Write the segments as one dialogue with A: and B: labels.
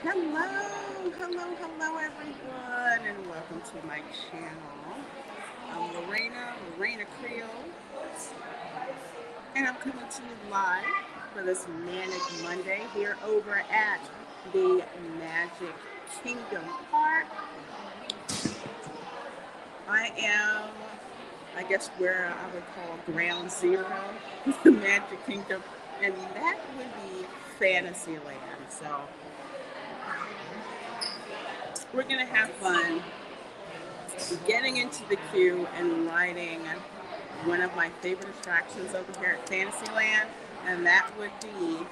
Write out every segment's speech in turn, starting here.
A: Hello everyone, and welcome to my channel. I'm Reina Creole, and I'm coming to you live for this Manic Monday here over at the Magic Kingdom Park. I am, I guess, where I would call ground zero, the Magic Kingdom, and that would be Fantasyland. So we're gonna have fun getting into the queue and riding one of my favorite attractions over here at Fantasyland, and that would be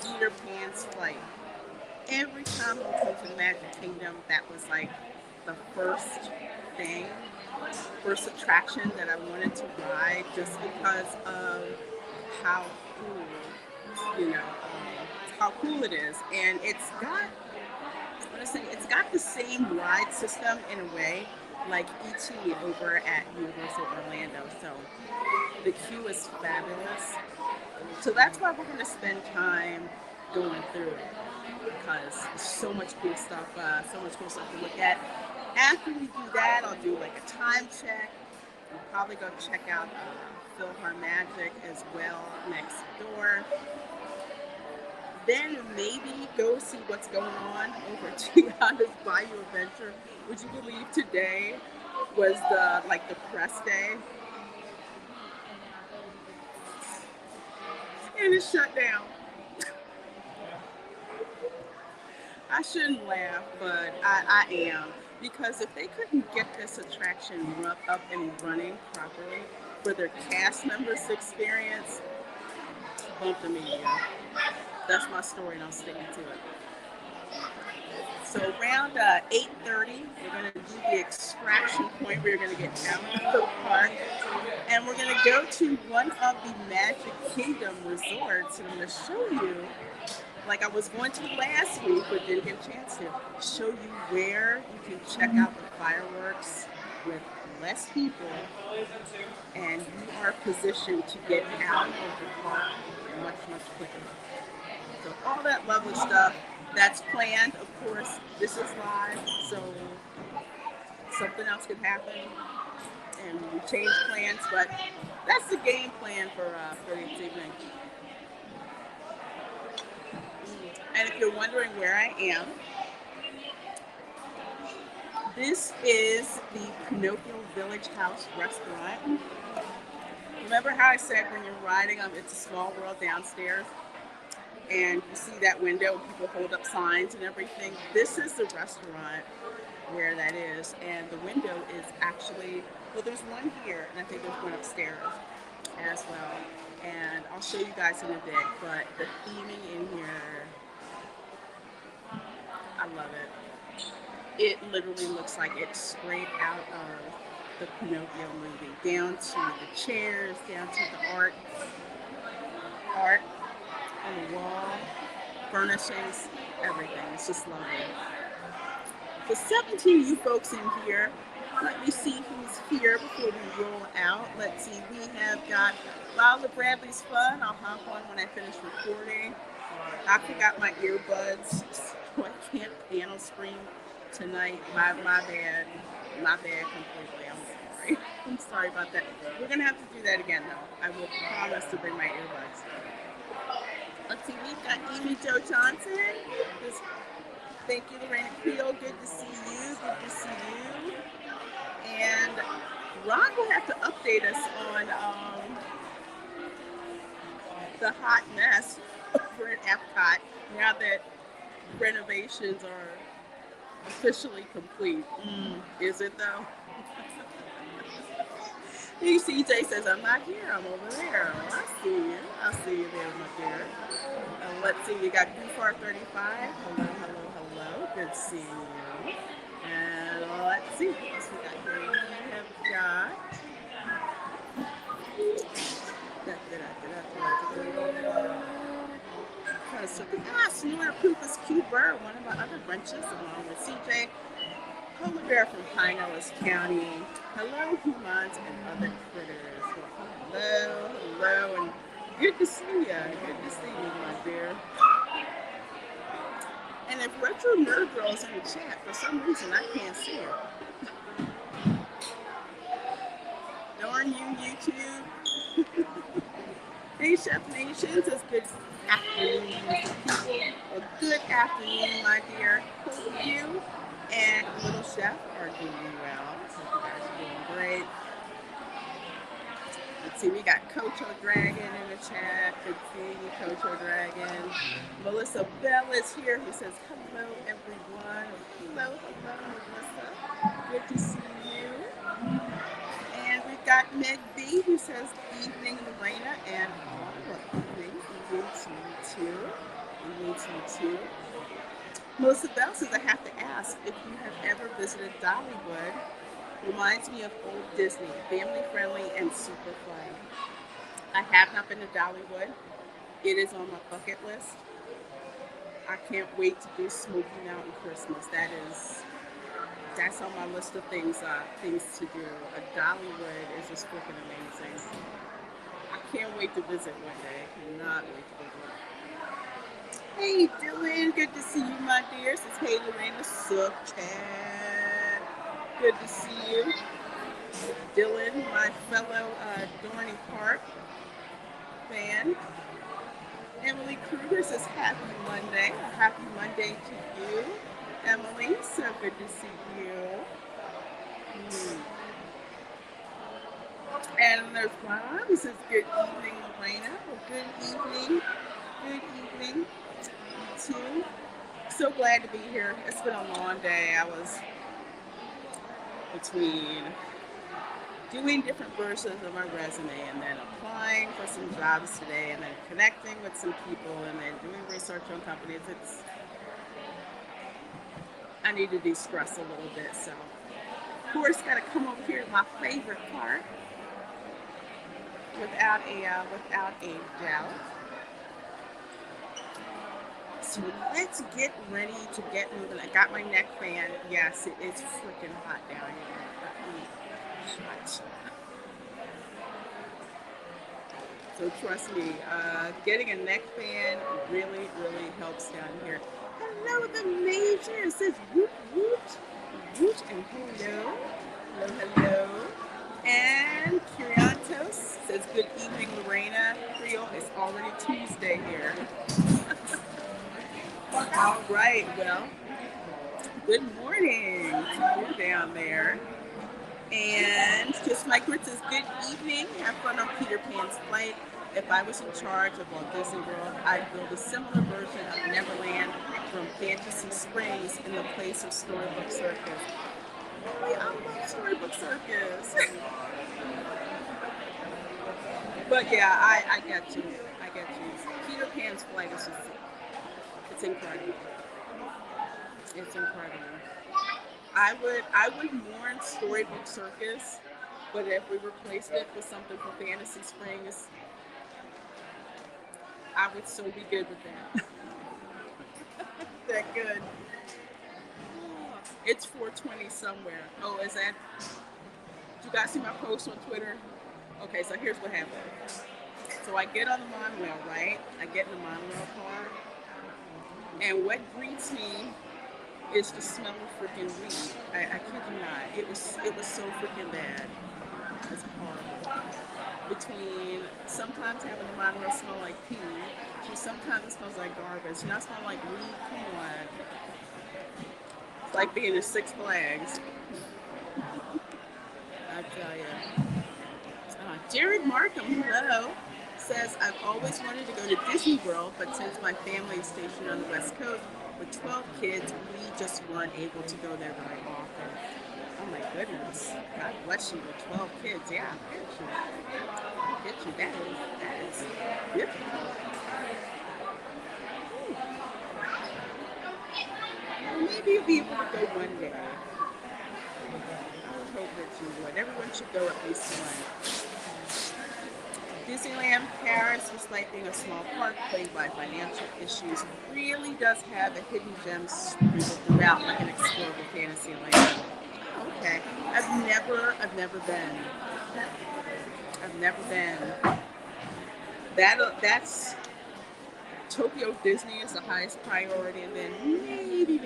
A: Peter Pan's Flight. Every time I come to the Magic Kingdom, that was like the thing, first attraction that I wanted to ride just because of how how cool it is. And it's got the same ride system in a way like ET over at Universal Orlando. So the queue is fabulous. So that's why we're going to spend time going through it because there's so much cool stuff, to look at. After we do that, I'll do like a time check. We'll probably go check out Magic as well next door. Then maybe go see what's going on over Tiana's Bayou Adventure. Would you believe today was the press day? And it's shut down. I shouldn't laugh, but I am. Because if they couldn't get this attraction up and running properly for their cast members to experience, bump the media. That's my story, and I'm sticking to it. So around 8:30, we're going to do the extraction point. We're going to get down to the park, and we're going to go to one of the Magic Kingdom resorts, and I'm going to show you, like I was going to last week, but didn't get a chance to, show you where you can check out the fireworks with less people, and you are positioned to get out of the park much quicker. So all that lovely stuff, that's planned. Of course, this is live, so something else could happen, and we change plans. But that's the game plan for this evening. And if you're wondering where I am, this is the Pinocchio Village House restaurant. Remember how I said when you're riding It's a Small World downstairs, and you see that window and people hold up signs and everything? This is the restaurant where that is, and the window is actually, well, there's one here, and I think there's one upstairs as well. And I'll show you guys in a bit, but the theming in here, I love it. It literally looks like it's straight out of the Pinocchio movie, down to the chairs, down to the art on the wall, furnishings, everything. It's just lovely. For 17 of you folks in here, let me see who's here before we roll out. Let's see, we have got Lila Bradley's Fun. I'll hop on when I finish recording. I forgot my earbuds, so I can't panel stream tonight. My bad completely. I'm sorry about that. We're gonna have to do that again though. I will promise to bring my earbuds. Let's see, we've got Amy Jo Johnson. Thank you, Reina Creole. Good to see you. And Ron will have to update us on the hot mess over at Epcot now that renovations are officially complete. Is it though? CJ says, I'm not here, I'm over there. Well, I see you there, my dear. Let's see, we got Goofar 35. Hello. Good seeing you. And let's see what else we got here. We have got Snooter Poopus Cuber, one of our other brunches, along with CJ. Polar Bear from Pinellas County. Hello, humans and other critters. Well, hello, and good to see you. Good to see you, my dear. And if Central Nerd Girl is in the chat. For some reason, I can't see her. Darn you, YouTube. Hey, Chef Nation says good afternoon, beautiful people. Well, good afternoon, my dear. Hope you and Little Chef are doing well. So you guys are doing great. Let's see, we got Coach O'Dragon in the chat. Good seeing you, Coach O'Dragon. Melissa Bell is here who says, hello, everyone. Hello, Melissa. Good to see you. And we've got Meg B who says, evening, Lorena, and evening to you too. Evening to you too. Melissa Bell says, I have to ask if you have ever visited Dollywood. Reminds me of old Disney, family friendly and super fun. I have not been to Dollywood. It is on my bucket list. I can't wait to do Smoky Mountain Christmas. That's on my list of things to do. Dollywood is just freaking amazing. I can't wait to visit one day. Cannot wait to visit. Hey Dylan, good to see you, my dear. Says, hey Lorena, sup, Chad. Good to see you. Dylan, my fellow Dorney Park fan. Emily Kruger says, happy Monday. Happy Monday to you, Emily. So good to see you. And there's Ron who says, good evening, Lorena. Well, good evening. Good evening. You too. So glad to be here. It's been a long day. I was between doing different versions of my resume and then applying for some jobs today and then connecting with some people and then doing research on companies. I need to de-stress a little bit. So, of course, got to come over here to my favorite part without a doubt. So let's get ready to get moving. I got my neck fan. Yes, it is freaking hot down here. Hot. So trust me, getting a neck fan really, really helps down here. Hello, the Major. It says woot woot, woot, and hello, hello. And Curiantos says good evening, Reina Creole. It's already Tuesday here. All right, well, good morning to you down there. And Just Mike Ritz says, good evening. Have fun on Peter Pan's flight. If I was in charge of Walt Disney World, I'd build a similar version of Neverland from Fantasy Springs in the place of Storybook Circus. Wait, I love Storybook Circus. But yeah, I get you. Peter Pan's flight is just, it's incredible. It's incredible. I would mourn Storybook Circus, but if we replaced it with something from Fantasy Springs, I would so be good with that. That good. It's 4:20 somewhere. Oh, is that? Did you guys see my post on Twitter? Okay, so here's what happened. So I get on the monorail, right? I get in the monorail car, and what greets me is the smell of freaking weed. I kid you not. It was so freaking bad. It's horrible. Between sometimes having the monorail smell like pee, to sometimes it smells like garbage. And I smell like weed. Come on. It's like being in Six Flags. I tell you. Jared Markham, hello, says, I've always wanted to go to Disney World, but since my family is stationed on the West Coast with 12 kids, we just weren't able to go there very often. Oh my goodness. God bless you with 12 kids. Yeah, I get you. That is good. Well, maybe you'll be able to go one day. I would hope that you would. Everyone should go at least once. Disneyland Paris, despite being a small park plagued by financial issues, really does have a hidden gems sprinkled throughout like an explorable fantasy land. Okay, I've never been. I've never been. Tokyo Disney is the highest priority, and then maybe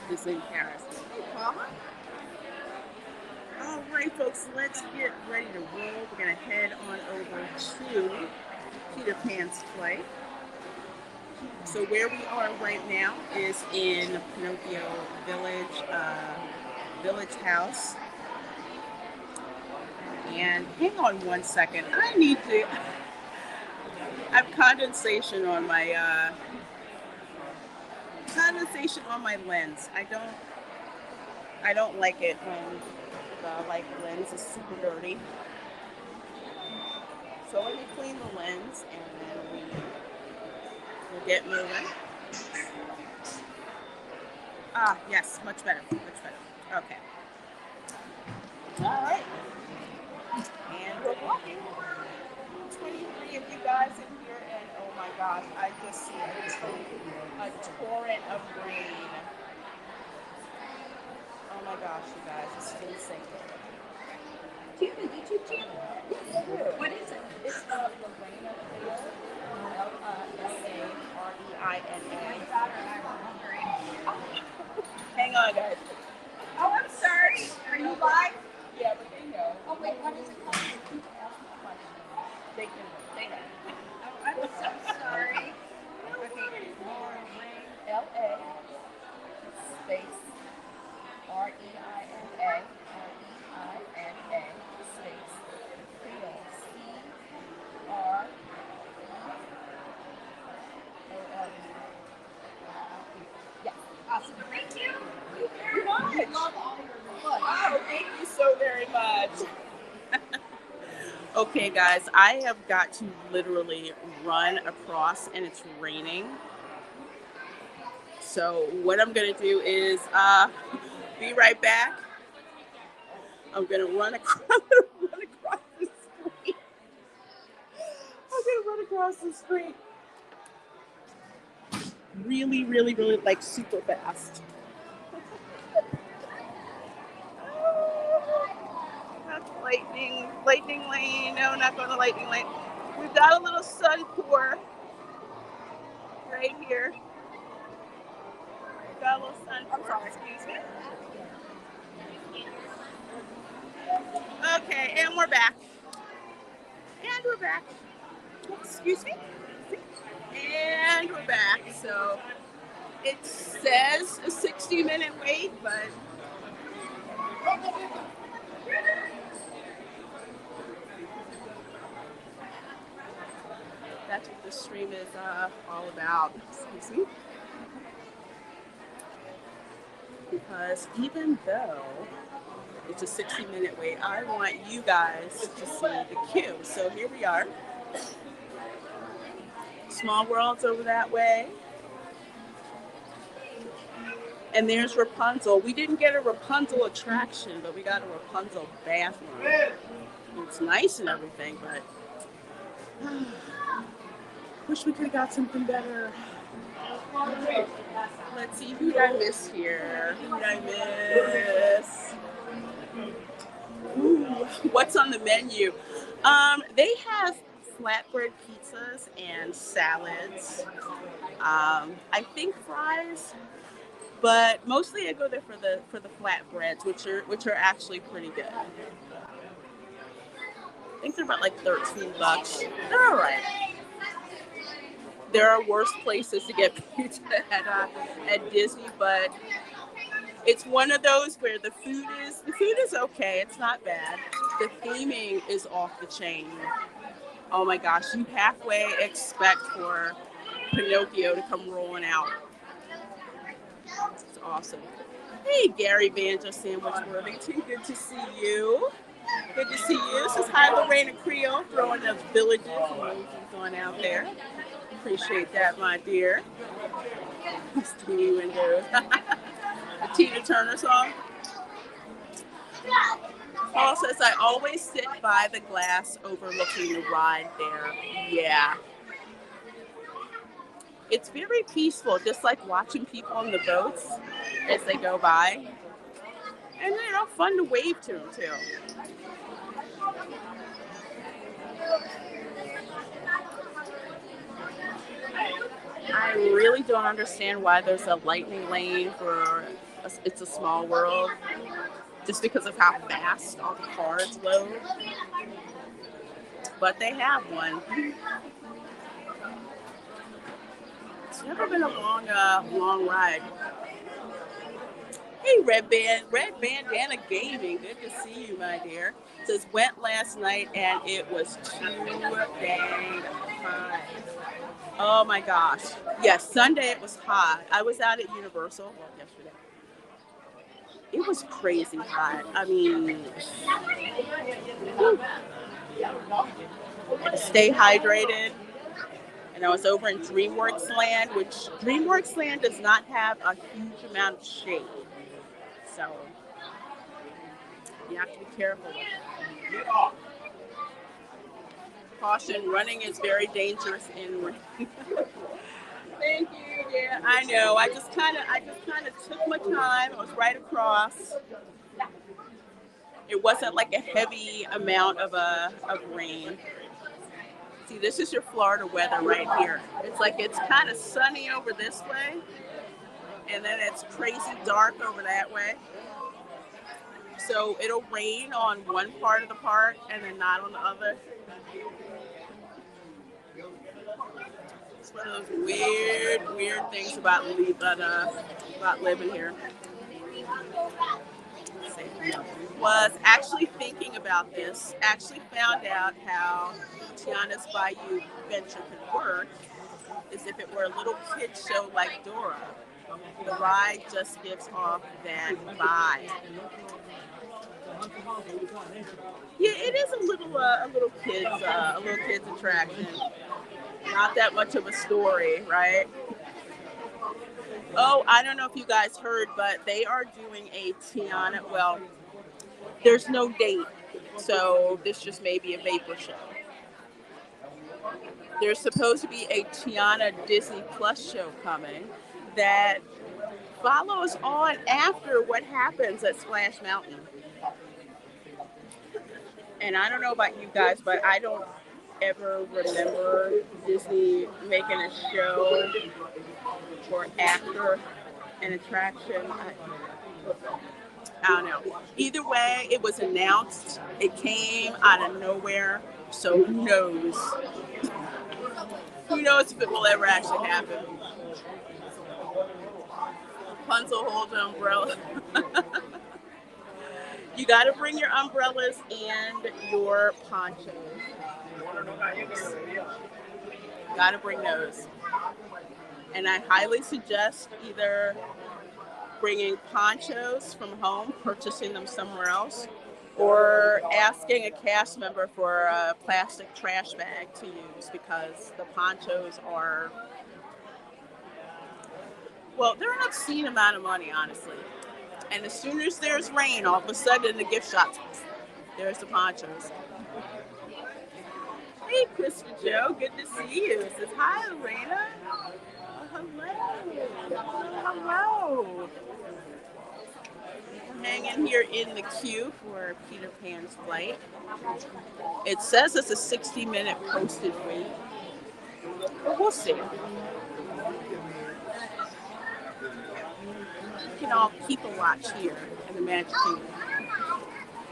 A: Disney Paris. Hey, Paula. All right, folks, let's get ready to roll. We're going to head on over to Peter Pan's play. So where we are right now is in Pinocchio Village House. And hang on one second. I have condensation on my lens. I don't like it when the lens is super dirty. So let me clean the lens and then we'll get moving. Ah, yes, much better. Okay. All right. And we're walking. 23 of you guys in here, and oh my gosh, I just see a torrent of rain. Oh my gosh, you guys, it's insane. Tiana, YouTube channel? Yes. What is it? It's the Reina Creole, L-A-R-E-I-N-A. My daughter and I were wondering. Hang on, guys. Oh, I'm sorry. Are you live? Yeah, but they know. Oh, wait, what is it called? They know. Oh, I'm so sorry. Okay, L-A space R-E-I-N-A R-E-I-N-A space Creole C-R-O-L-E. Yes. Awesome. Thank you. Very much. I love all your reports. Oh, thank you so very much. Okay, guys, I have got to literally run across, and it's raining. So what I'm going to do is be right back. I'm going to run across the street. The street. Really, really, really, like, super fast. That's lightning lane. No, not going to lightning lane. We've got a little sun pour right here. We've got a little sun pour. I'm sorry, excuse me. Okay, and we're back. Excuse me. And we're back. So it says a 60-minute wait, but that's what the stream is all about. Excuse me. Because even though it's a 60-minute wait, I want you guys to see the queue. So here we are. Small World's over that way. And there's Rapunzel. We didn't get a Rapunzel attraction, but we got a Rapunzel bathroom. It's nice and everything, but wish we could have got something better. Let's see, who did I miss here? Ooh, what's on the menu? They have flatbread pizzas and salads. I think fries, but mostly I go there for the flatbreads, which are actually pretty good. I think they're about like $13. They're all right. There are worse places to get pizza at Disney, but it's one of those where the food is okay. It's not bad. The theming is off the chain. Oh my gosh, you halfway expect for Pinocchio to come rolling out. It's awesome. Hey, Gary Banjo Sandwich Worthington, good to see you. Good to see you. Says hi, Reina Creole, throwing those villages on out there. Appreciate that, my dear. Steamy windows. The Tina Turner song. Paul says, I always sit by the glass overlooking the ride there. Yeah. It's very peaceful, just like watching people on the boats as they go by. And fun to wave to them, too. really don't understand why there's a lightning lane for It's a Small World, just because of how fast all the cars load. But they have one. It's never been a long ride. Hey, Red Bandana Gaming. Good to see you, my dear. It says, went last night and it was too dang hot. Oh my gosh. Yes, Sunday it was hot. I was out at Universal yesterday. It was crazy hot. I mean, stay hydrated. And I was over in DreamWorks Land, which DreamWorks Land does not have a huge amount of shade. So you have to be careful with that. Caution, running is very dangerous in rain. Thank you. Yeah, I know. I just kind of took my time. I was right across. It wasn't like a heavy amount of rain. See, this is your Florida weather right here. It's kind of sunny over this way, and then it's crazy dark over that way. So it'll rain on one part of the park and then not on the other. It's one of those weird things about living here. Was actually thinking about this. Actually found out how Tiana's Bayou venture could work is if it were a little kid show like Dora. The ride just gives off that vibe. Yeah, it is a little kids attraction. Not that much of a story, right? Oh, I don't know if you guys heard, but they are doing a Tiana. Well, there's no date, so this just may be a vapor show. There's supposed to be a Tiana Disney Plus show coming that follows on after what happens at Splash Mountain. And I don't know about you guys, but I don't ever remember Disney making a show or after an attraction. I don't know. Either way, it was announced. It came out of nowhere. So who knows? Who knows if it will ever actually happen? Rapunzel, hold the umbrella. You got to bring your umbrellas and your ponchos. Got to bring those. And I highly suggest either bringing ponchos from home, purchasing them somewhere else, or asking a cast member for a plastic trash bag to use, because the ponchos are, well, they're an obscene amount of money, honestly. And as soon as there's rain, all of a sudden in the gift shops, there's the ponchos. Hey, Christopher Joe, good to see you. It says, hi, Reina. Hello. I'm hanging here in the queue for Peter Pan's flight. It says it's a 60-minute posted wait, but we'll see. We can all keep a watch here in the Magic Kingdom.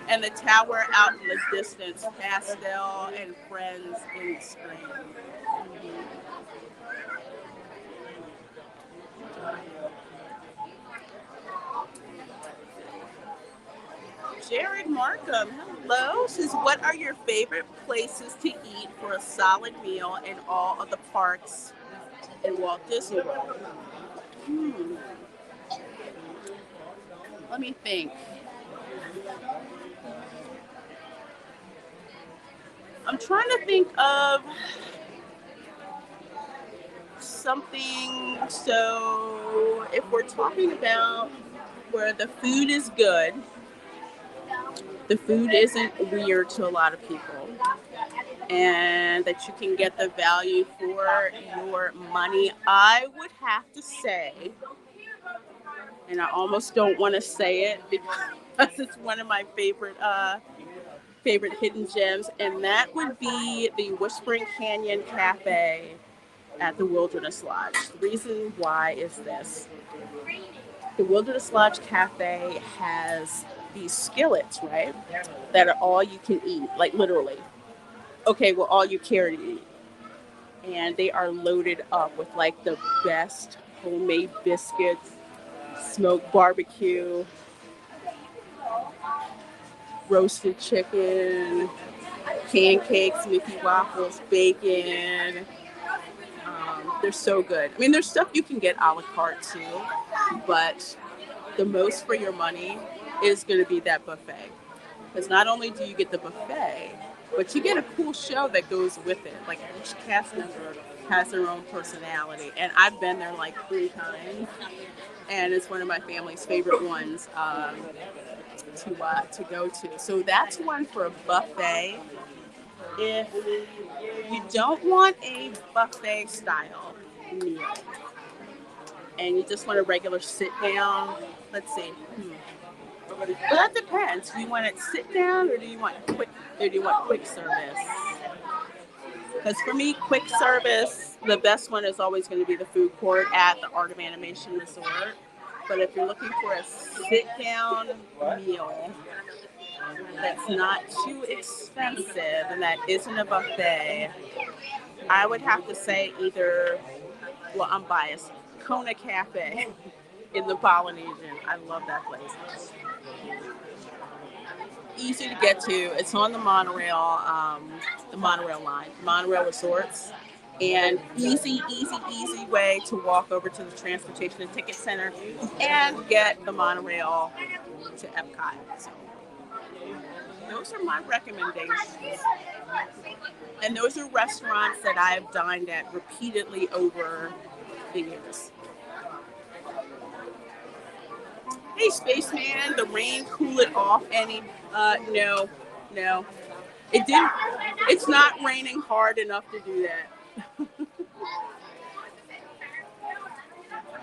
A: And the tower out in the distance, Pastel and Friends in Spring. Jared Markham, hello, says, what are your favorite places to eat for a solid meal in all of the parks in Walt Disney World? Let me think. I'm trying to think of something. So if we're talking about where the food is good, the food isn't weird to a lot of people, and that you can get the value for your money, I would have to say, and I almost don't want to say it because it's one of my favorite hidden gems, and that would be the Whispering Canyon Cafe at the Wilderness Lodge. The reason why is this. The Wilderness Lodge Cafe has these skillets, right? That are all you can eat, like literally. Okay, well, all you care to eat. And they are loaded up with like the best homemade biscuits, smoked barbecue, roasted chicken, pancakes, Mickey waffles, bacon. They're so good. I mean, there's stuff you can get a la carte too, but the most for your money is going to be that buffet. Because not only do you get the buffet, but you get a cool show that goes with it. Like each cast member has their own personality. And I've been there like 3 times, and it's one of my family's favorite ones to go to. So that's one for a buffet. If you don't want a buffet style meal and you just want a regular sit down, let's see. Well, that depends. Do you want it sit down or do you want quick service? Because for me, quick service, the best one is always going to be the food court at the Art of Animation Resort. But if you're looking for a sit down meal that's not too expensive and that isn't a buffet, I would have to say either, well, I'm biased, Kona Cafe in the Polynesian. I love that place. Easy to get to. It's on the monorail line, monorail resorts, and easy way to walk over to the Transportation and Ticket Center and get the monorail to Epcot. So those are my recommendations. And those are restaurants that I have dined at repeatedly over the years. Hey, Spaceman, the rain cool it off any? No. It didn't. It's not raining hard enough to do that.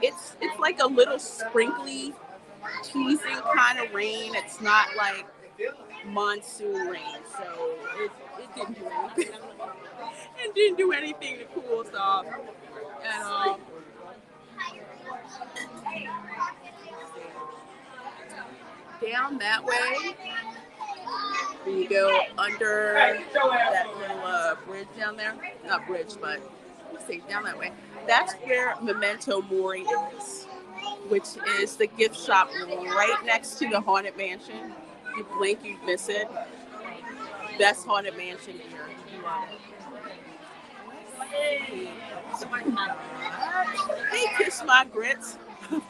A: It's like a little sprinkly, teasing kind of rain. It's not like monsoon rain, so it didn't do anything. It didn't do anything to cool us off at all. Down that way, you go under that little bridge down there. Not bridge, but let's see, down that way. That's where Memento Mori is, which is the gift shop right next to the Haunted Mansion. You blink, you miss it. Best Haunted Mansion here. You love it. Hey, Kiss My Grits.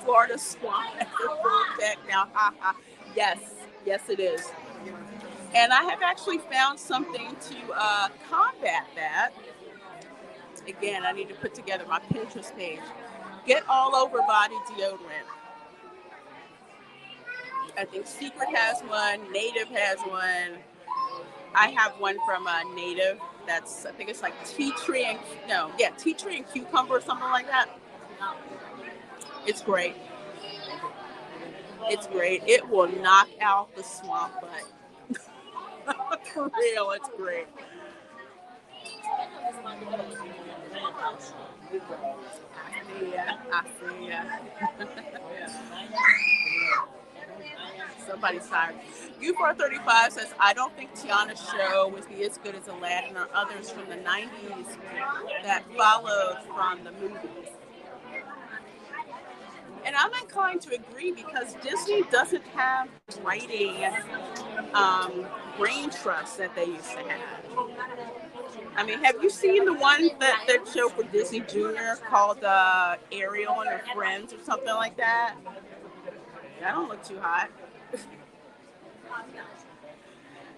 A: Florida Swamp at the full deck now. Yes, it is. And I have actually found something to combat that. Again, I need to put together my Pinterest page. Get all over body deodorant. I think Secret has one. Native has one. I have one from Native. I think it's like tea tree and cucumber or something like that. It's great. It will knock out the swamp butt. For real, it's great. I see ya. Somebody's tired. U435 says, I don't think Tiana's show was as good as Aladdin or others from the 90s that followed from the movies. And I'm inclined to agree because Disney doesn't have writing brain trust that they used to have. I mean, have you seen the one that show for Disney Junior called Ariel and Her Friends or something like that? That don't look too hot.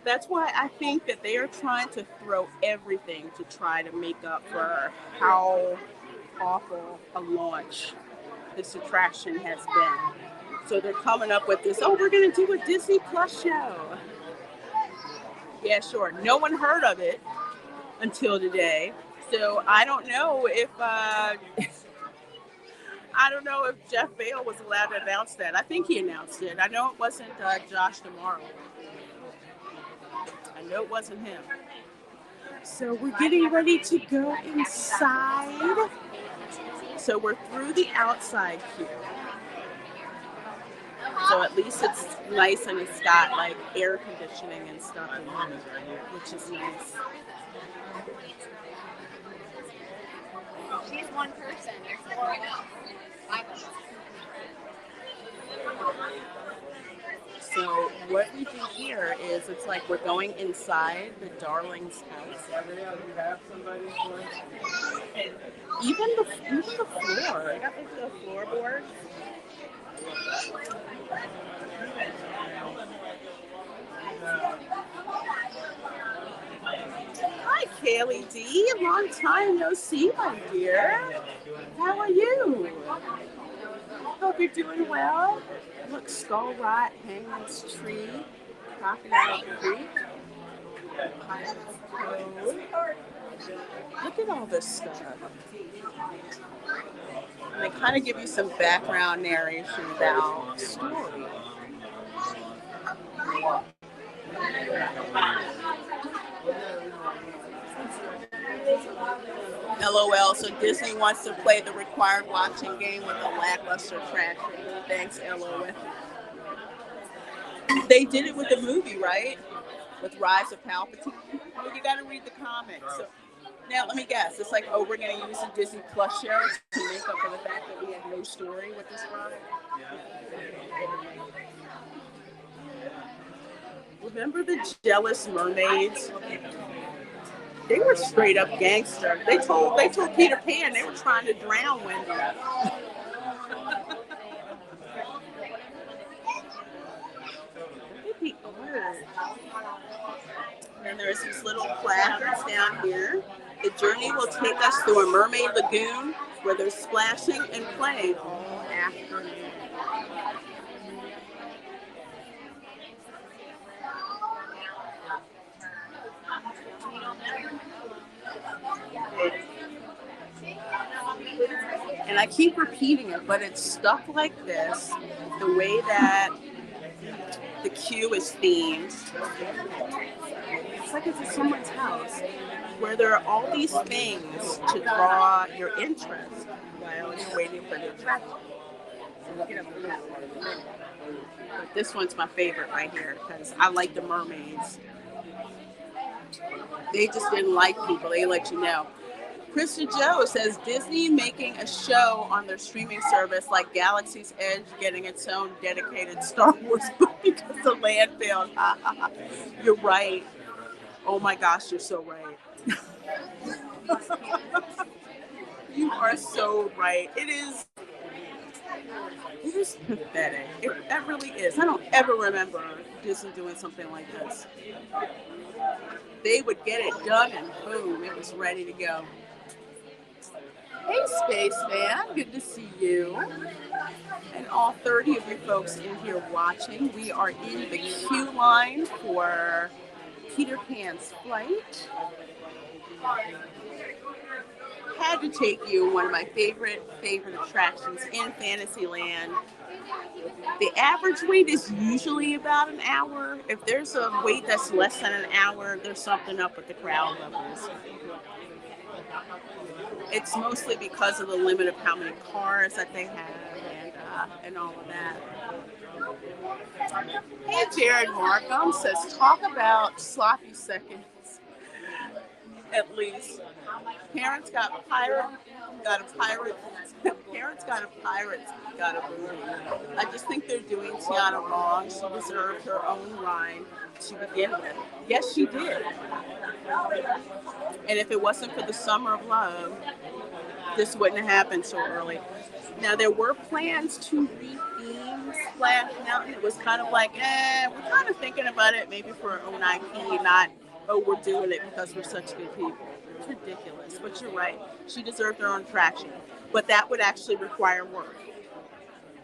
A: That's why I think that they are trying to throw everything to try to make up for how awful a launch this attraction has been. So they're coming up with this, we're going to do a Disney Plus show. Yeah, sure. No one heard of it until today. So I don't know if Jeff Bale was allowed to announce that. I think he announced it. I know it wasn't Josh D'Amaro. I know it wasn't him. So we're getting ready to go inside. So we're through the outside queue. So at least it's nice and it's got like air conditioning and stuff in it, which is nice.
B: She's one person. There's 4 of us. 5 of us.
A: So what we do here is it's like we're going inside the Darling's house. Even the floor. I got like the floorboards. Hi, Kaylee D. Long time no see, my dear. How are you? Hope you're doing well. Look, Skull Rot, Hangman's Tree, Crocodile Creek, Pirate's Cove. Look at all this stuff. And they kind of give you some background narration about the story. LOL, so Disney wants to play the required watching game with a lackluster attraction. Thanks, LOL. They did it with the movie, right? With Rise of Palpatine. Well, you got to read the comics. So, now, let me guess. It's like, oh, we're going to use a Disney Plus show to make up for the fact that we had no story with this ride. Remember the jealous mermaids? They were straight up gangster. They told Peter Pan they were trying to drown Wendy. And there's these little placards down here. The journey will take us through a mermaid lagoon where there's splashing and playing all afternoon. And I keep repeating it, but it's stuff like this, the way that the queue is themed. It's like it's at someone's house where there are all these things to draw your interest while you're waiting for the attraction. So we'll get up to that one in a minute. But this one's my favorite right here because I like the mermaids. They just didn't like people. They let you know. Krista Joe says Disney making a show on their streaming service like Galaxy's Edge getting its own dedicated Star Wars movie because the land failed. You're right. Oh my gosh, you're so right. You are so right. It is pathetic. It really is. I don't ever remember Disney doing something like this. They would get it done and boom, it was ready to go. Hey, Space Fan, good to see you. And all 30 of you folks in here watching. We are in the queue line for Peter Pan's flight. Had to take you one of my favorite attractions in Fantasyland. The average wait is usually about an hour. If there's a wait that's less than an hour, there's something up with the crowd levels. It's mostly because of the limit of how many cars that they have and all of that. Hey, Jared Markham says, talk about sloppy seconds. At least. Parents got a pirate. Parents got a pirate. Got a movie. I just think they're doing Tiana wrong. She deserved her own line to begin with. Yes, she did. And if it wasn't for the Summer of Love, this wouldn't have happened so early. Now, there were plans to re-theme Splash Mountain. It was kind of like, we're kind of thinking about it maybe for our own IP, not, oh, we're doing it because we're such good people. It's ridiculous, but you're right. She deserved her own attraction. But that would actually require work.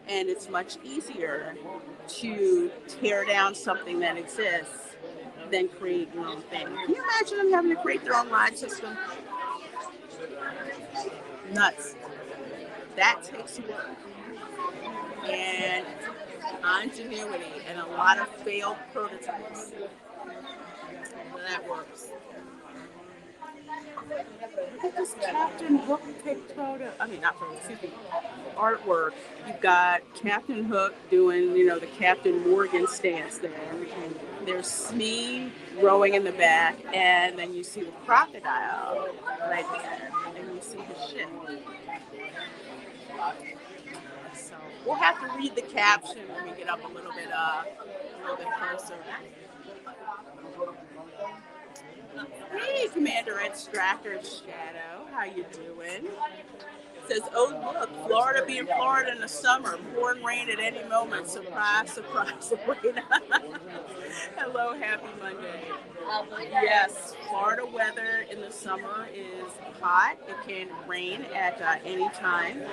A: And it's much easier to tear down something that exists than create your own thing. Can you imagine them having to create their own ride system? Nuts. That takes work and ingenuity and a lot of failed prototypes. So that works. Look at this Captain Hook photo. I mean, not photo, excuse me, artwork. You've got Captain Hook doing, the Captain Morgan stance there. And there's Smee rowing in the back, and then you see the crocodile right there, and you see the ship. So we'll have to read the caption when we get up a little bit closer. Hey, Commander Extractor's Shadow, how you doing? Says, oh look, Florida being Florida in the summer, pouring rain at any moment. Surprise, surprise, Sabrina. Hello, happy Monday. Yes, Florida weather in the summer is hot. It can rain at any time.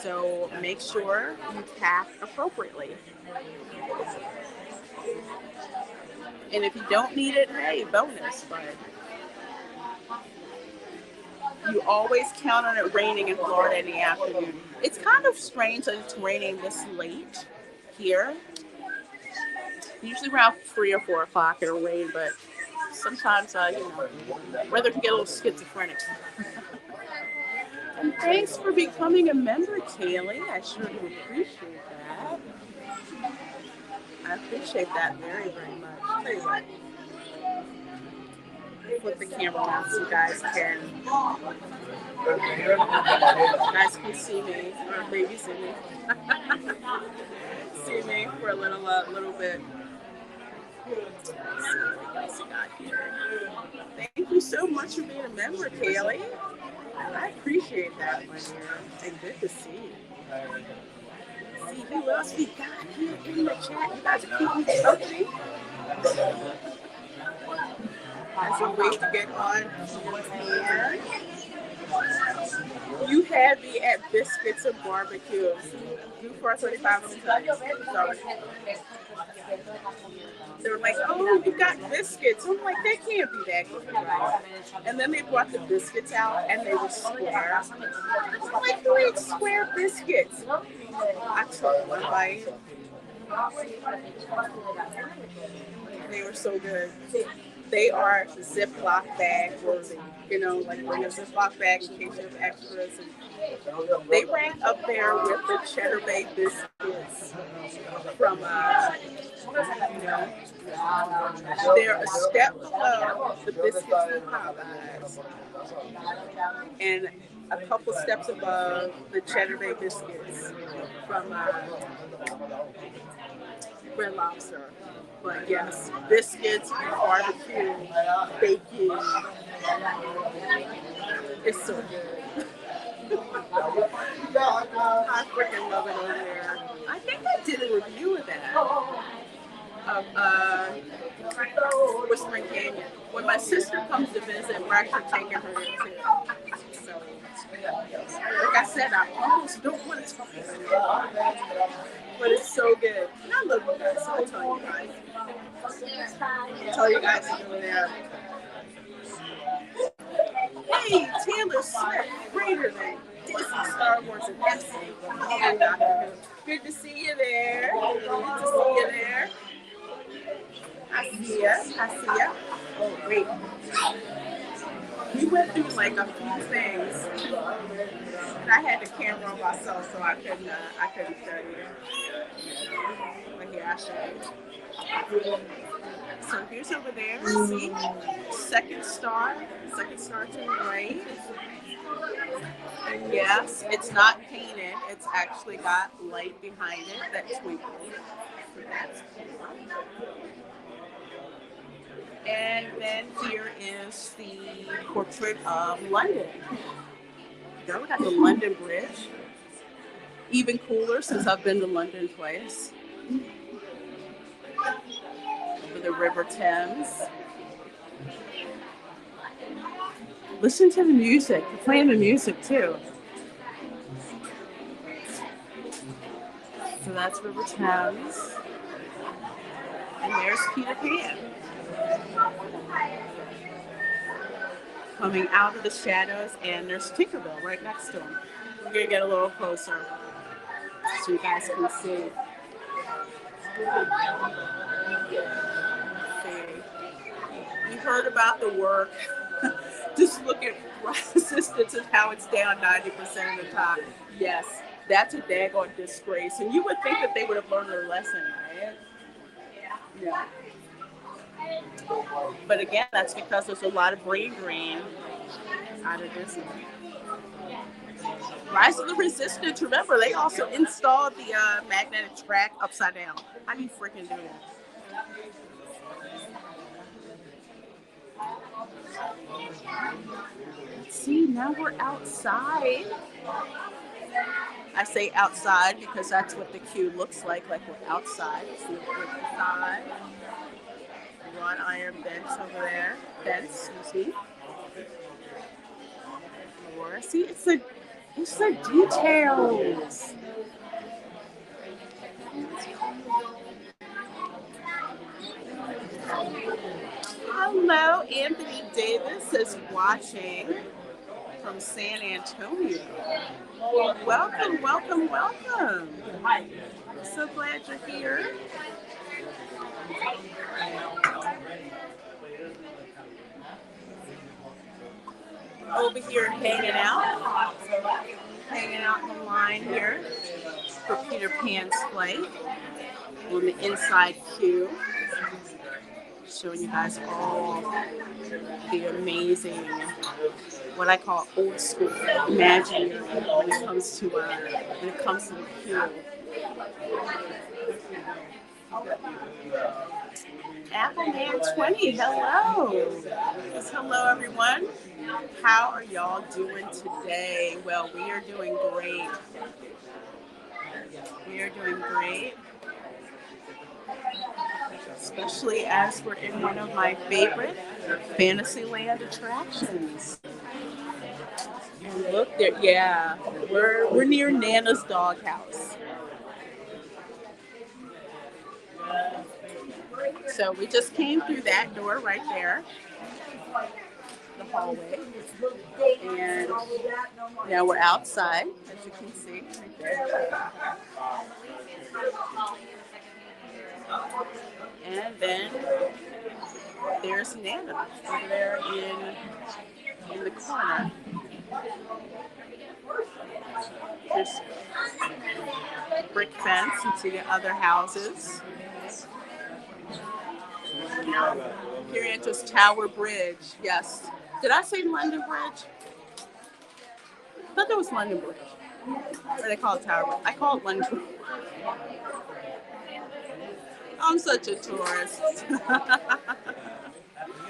A: So make sure you pack appropriately. And if you don't need it, hey, bonus. But you always count on it raining in Florida in the afternoon. It's kind of strange that it's raining this late here. Usually around 3 or 4 o'clock it'll rain, but sometimes, weather can get a little schizophrenic. And thanks for becoming a member, Kaylee. I sure do appreciate that. I appreciate that very, very much. I'll tell you what. Flip the camera around so you guys can see me, or maybe see me. See me for a little bit. Let's see what else you got here. Thank you so much for being a member, Kaylee. I appreciate that, my dear. And good to see you. See who else we got here in the chat. You guys are keeping me company. As we wait to get on here. You had me at biscuits and barbecue. Do for 35 minutes. They were like, oh, you got biscuits. I'm like, that can't be that good, right? And then they brought the biscuits out, and they were square. I'm like, who eats square biscuits? I took one bite. They were so good. They are Ziploc bag worthy. Like bring a Ziploc bag in case you have extras. And they rank up there with the Cheddar Bay biscuits from, they're a step below the biscuits from Popeyes and a couple steps above the Cheddar Bay biscuits from Red Lobster. But yes, biscuits, barbecue, bacon. It's so good. I freaking love it over there. I think I did a review of that. Of Whispering Canyon. When my sister comes to visit, we're actually taking her there too. So, like I said, I almost don't want to talk about it. But it's so good. And I love you guys, so I'll tell you guys. I'll tell you guys over there. Hey, Taylor Swift, greater than Disney, Star Wars, and Destiny. And Doctor Who. Good to see you there. Good to see you there. I see ya. Oh, wait. We went through like a few things. And I had the camera on myself, so I couldn't show you. But here, I'll show you. So here's over there, see? Second star to the right. And yes, it's not painted, it's actually got light behind it that twinkles. So that's cool. And then here is the portrait of London. There we got the London Bridge. Even cooler since I've been to London twice. Over the River Thames. Listen to the music. They're playing the music too. So that's River Thames. And there's Peter Pan. Coming out of the shadows, and there's Tinkerbell right next to him. We're gonna get a little closer so you guys can see. You heard about the work Just look at resistance and how it's down 90% of the time. Yes, that's a daggone disgrace. And you would think that they would have learned their lesson, right? Yeah. But again, that's because there's a lot of brain drain out of this. Rise of the Resistance. Remember, they also installed the magnetic track upside down. How do you freaking do that? Let's see, now we're outside. I say outside because that's what the queue looks like we're outside. See, we're outside. Wrought iron bench over there. Fence, you see? More. See, it's the details. Hello, Anthony Davis is watching from San Antonio. Welcome, welcome, welcome. So glad you're here. Over here hanging out in the line here for Peter Pan's flight on the inside queue. Showing you guys all the amazing, what I call old school magic when it comes to the queue. Appleman 20, hello. Yes, hello everyone. How are y'all doing today? Well, we are doing great. We are doing great. Especially as we're in one of my favorite Fantasyland attractions. And look there, yeah, we're near Nana's doghouse. So we just came through that door right there, the hallway, and now we're outside, as you can see right there. And then there's Nana over there in the corner. There's brick fence and see the other houses. Here enters Tower Bridge. Yes. Did I say London Bridge? I thought that was London Bridge. Or they call it Tower Bridge. I call it London Bridge. I'm such a tourist.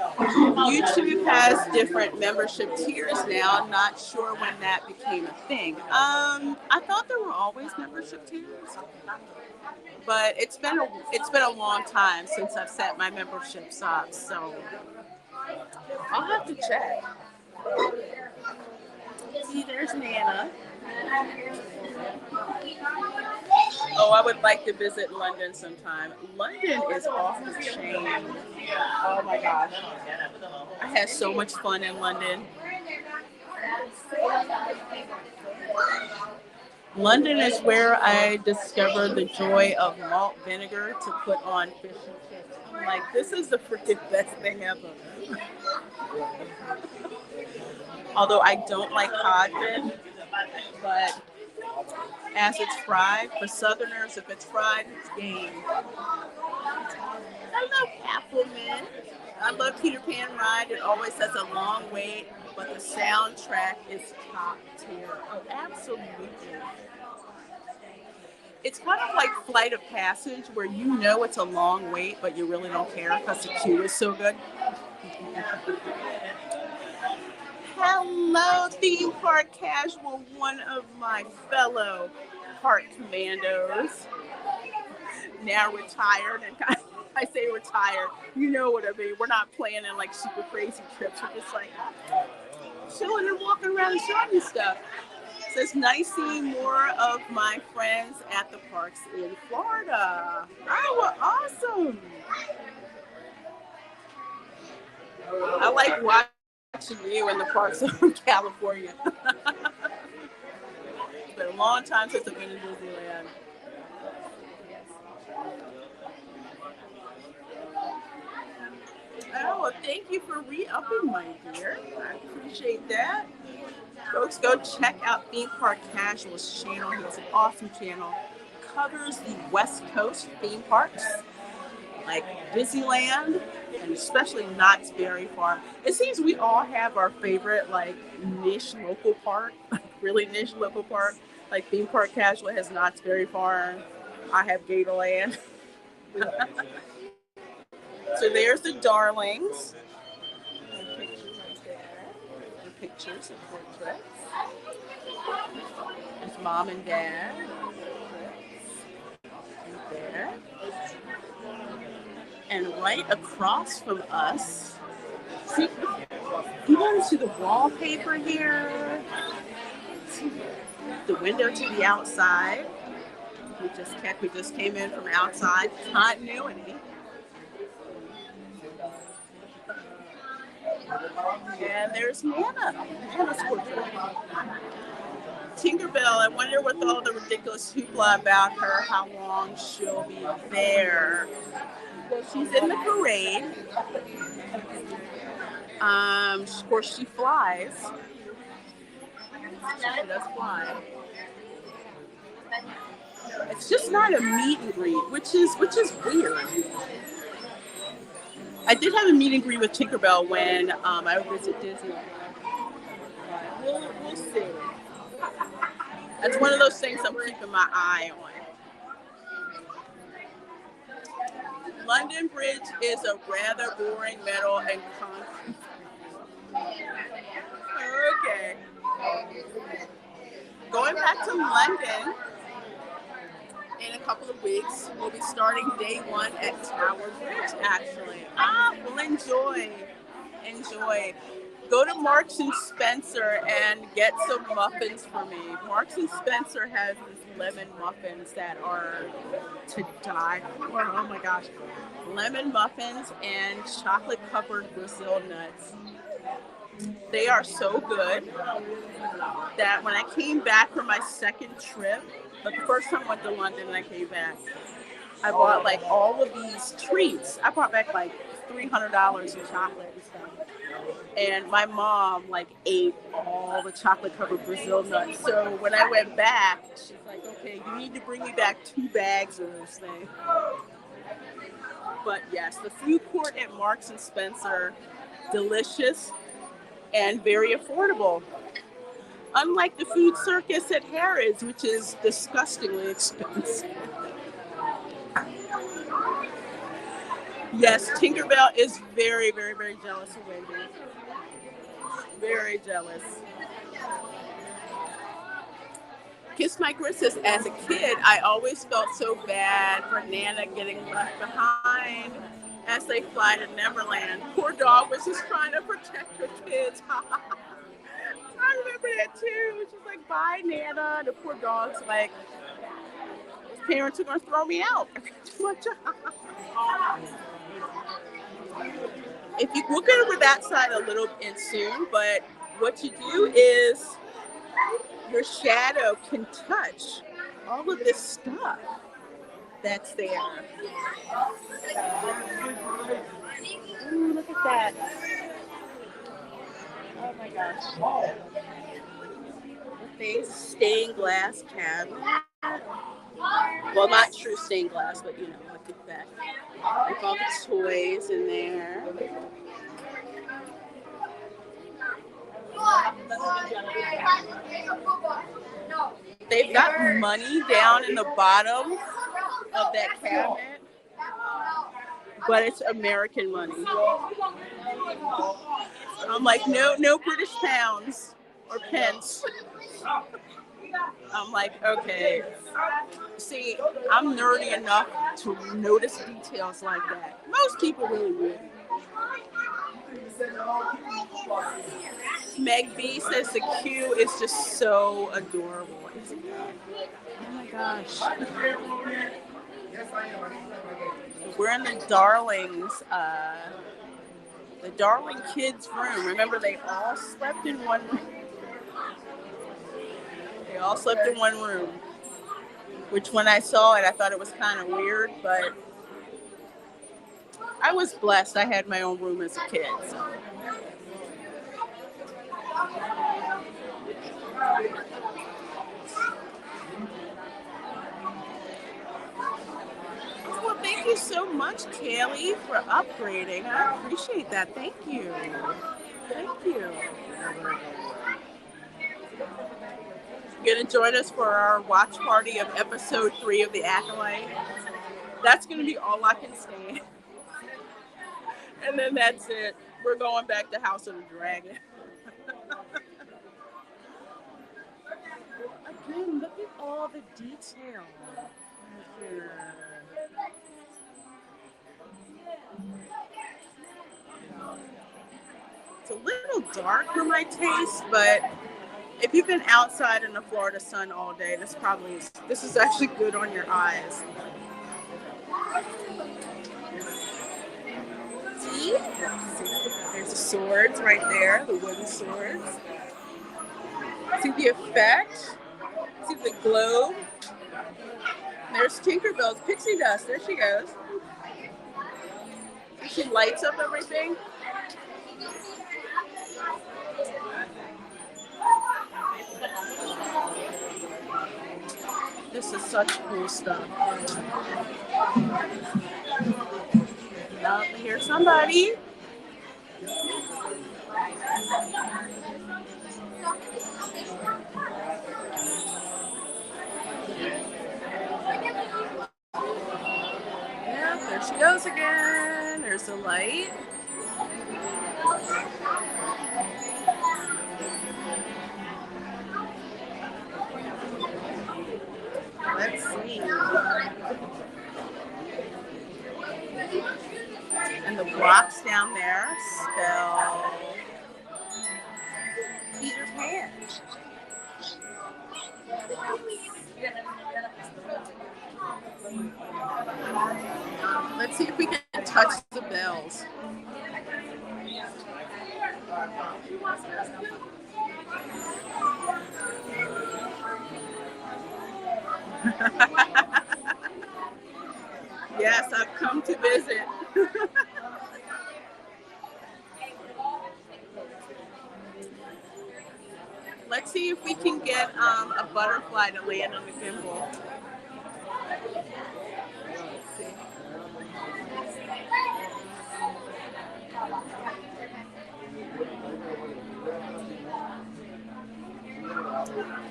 A: YouTube has different membership tiers now. I'm not sure when that became a thing. I thought there were always membership tiers, but it's been a long time since I've set my memberships up, so I'll have to check. See, there's Nana. Oh, I would like to visit London sometime. London is off the chain. Oh my gosh. I had so much fun in London. London is where I discovered the joy of malt vinegar to put on fish and chips. I'm like, this is the freaking best thing ever. Although I don't like codfish, but as it's fried, for Southerners, if it's fried, it's game. I love Appleman. I love Peter Pan Ride. It always has a long wait, but the soundtrack is top tier. Oh, absolutely. It's kind of like Flight of Passage, where you know it's a long wait, but you really don't care because the queue is so good. Hello, theme park casual, one of my fellow park commandos. Now retired, and I say retired, you know what I mean. We're not planning like super crazy trips. We're just like chilling and walking around and showing you stuff. So it's nice seeing more of my friends at the parks in Florida. Oh, well, awesome. I like watching you in the parks of California. It's been a long time since I've been in Disneyland. Oh, well, thank you for re-upping, my dear. I appreciate that. Folks, go check out Theme Park Casual's channel. He has an awesome channel. Covers the West Coast theme parks, like Disneyland, and especially Knott's Berry Farm. It seems we all have our favorite, like, niche local park, like really niche local park. Like Theme Park Casual has Knott's Berry Farm. I have Gatorland. So there's the darlings. Pictures right there. The pictures and portraits. There's mom and dad. Right there. And right across from us, see, you want to see the wallpaper here, the window to the outside. We just came in from outside. Continuity. And there's Nana. Nana's portrait. Tinkerbell, I wonder with all the ridiculous hoopla about her, how long she'll be there. Well, she's in the parade. Of course, she flies. She does fly. It's just not a meet and greet, which is weird. I did have a meet and greet with Tinkerbell when I visited Disney. We'll see. That's one of those things I'm keeping my eye on. London Bridge is a rather boring metal and concrete. Okay. Going back to London in a couple of weeks. We'll be starting day one at Tower Bridge, actually. We'll enjoy. Go to Marks and Spencer and get some muffins for me. Marks and Spencer has these lemon muffins that are to die for. Oh my gosh. Lemon muffins and chocolate covered Brazil nuts. They are so good that when I came back from my second trip, but the first time I went to London and I came back, I bought like all of these treats. I brought back like $300 in chocolate and stuff. And my mom like ate all the chocolate covered Brazil nuts. So when I went back, she's like, okay, you need to bring me back 2 bags of those things. But yes, the food court at Marks and Spencer, delicious and very affordable. Unlike the food circus at Harrods, which is disgustingly expensive. Yes, Tinkerbell is very, very, very jealous of Wendy. Very jealous. Kiss My Grit says, as a kid, I always felt so bad for Nana getting left behind as they fly to Neverland. Poor dog was just trying to protect her kids. I remember that too. She's like, bye, Nana. The poor dog's like, his parents are going to throw me out. Too much. If you look over that side a little bit soon, but what you do is your shadow can touch all of this stuff that's there. Ooh, look at that. Oh my gosh. Things, stained glass cabinet. Well, not true stained glass, but you know, look at that. Like all the toys in there. They've got money down in the bottom of that cabinet, but it's American money. I'm like, no British pounds or pence. I'm like, okay. See, I'm nerdy enough to notice details like that. Most people really would. Meg B says the queue is just so adorable. Isn't it? Oh my gosh. We're in the Darlings, the Darling kids' room. Remember, they all slept in one room. They all slept in one room. Which when I saw it, I thought it was kind of weird, but I was blessed. I had my own room as a kid. So. Well, thank you so much, Kaylee, for upgrading. I appreciate that. Thank you. Thank you. Gonna join us for our watch party of episode 3 of The Acolyte. That's gonna be all I can stand. And then that's it. We're going back to House of the Dragon. Again, look at all the detail here. It's a little dark for my taste, but if you've been outside in the Florida sun all day, this is actually good on your eyes. See? There's the swords right there, the wooden swords. See the effect? See the globe? There's Tinkerbell's pixie dust. There she goes. She lights up everything. This is such cool stuff. Oh, here's somebody. Yeah, there she goes again. There's the light. Let's see. And the blocks down there spell Peter Pan. Let's see if we can touch the bells. Yes, I've come to visit. Let's see if we can get a butterfly to land on the gimbal.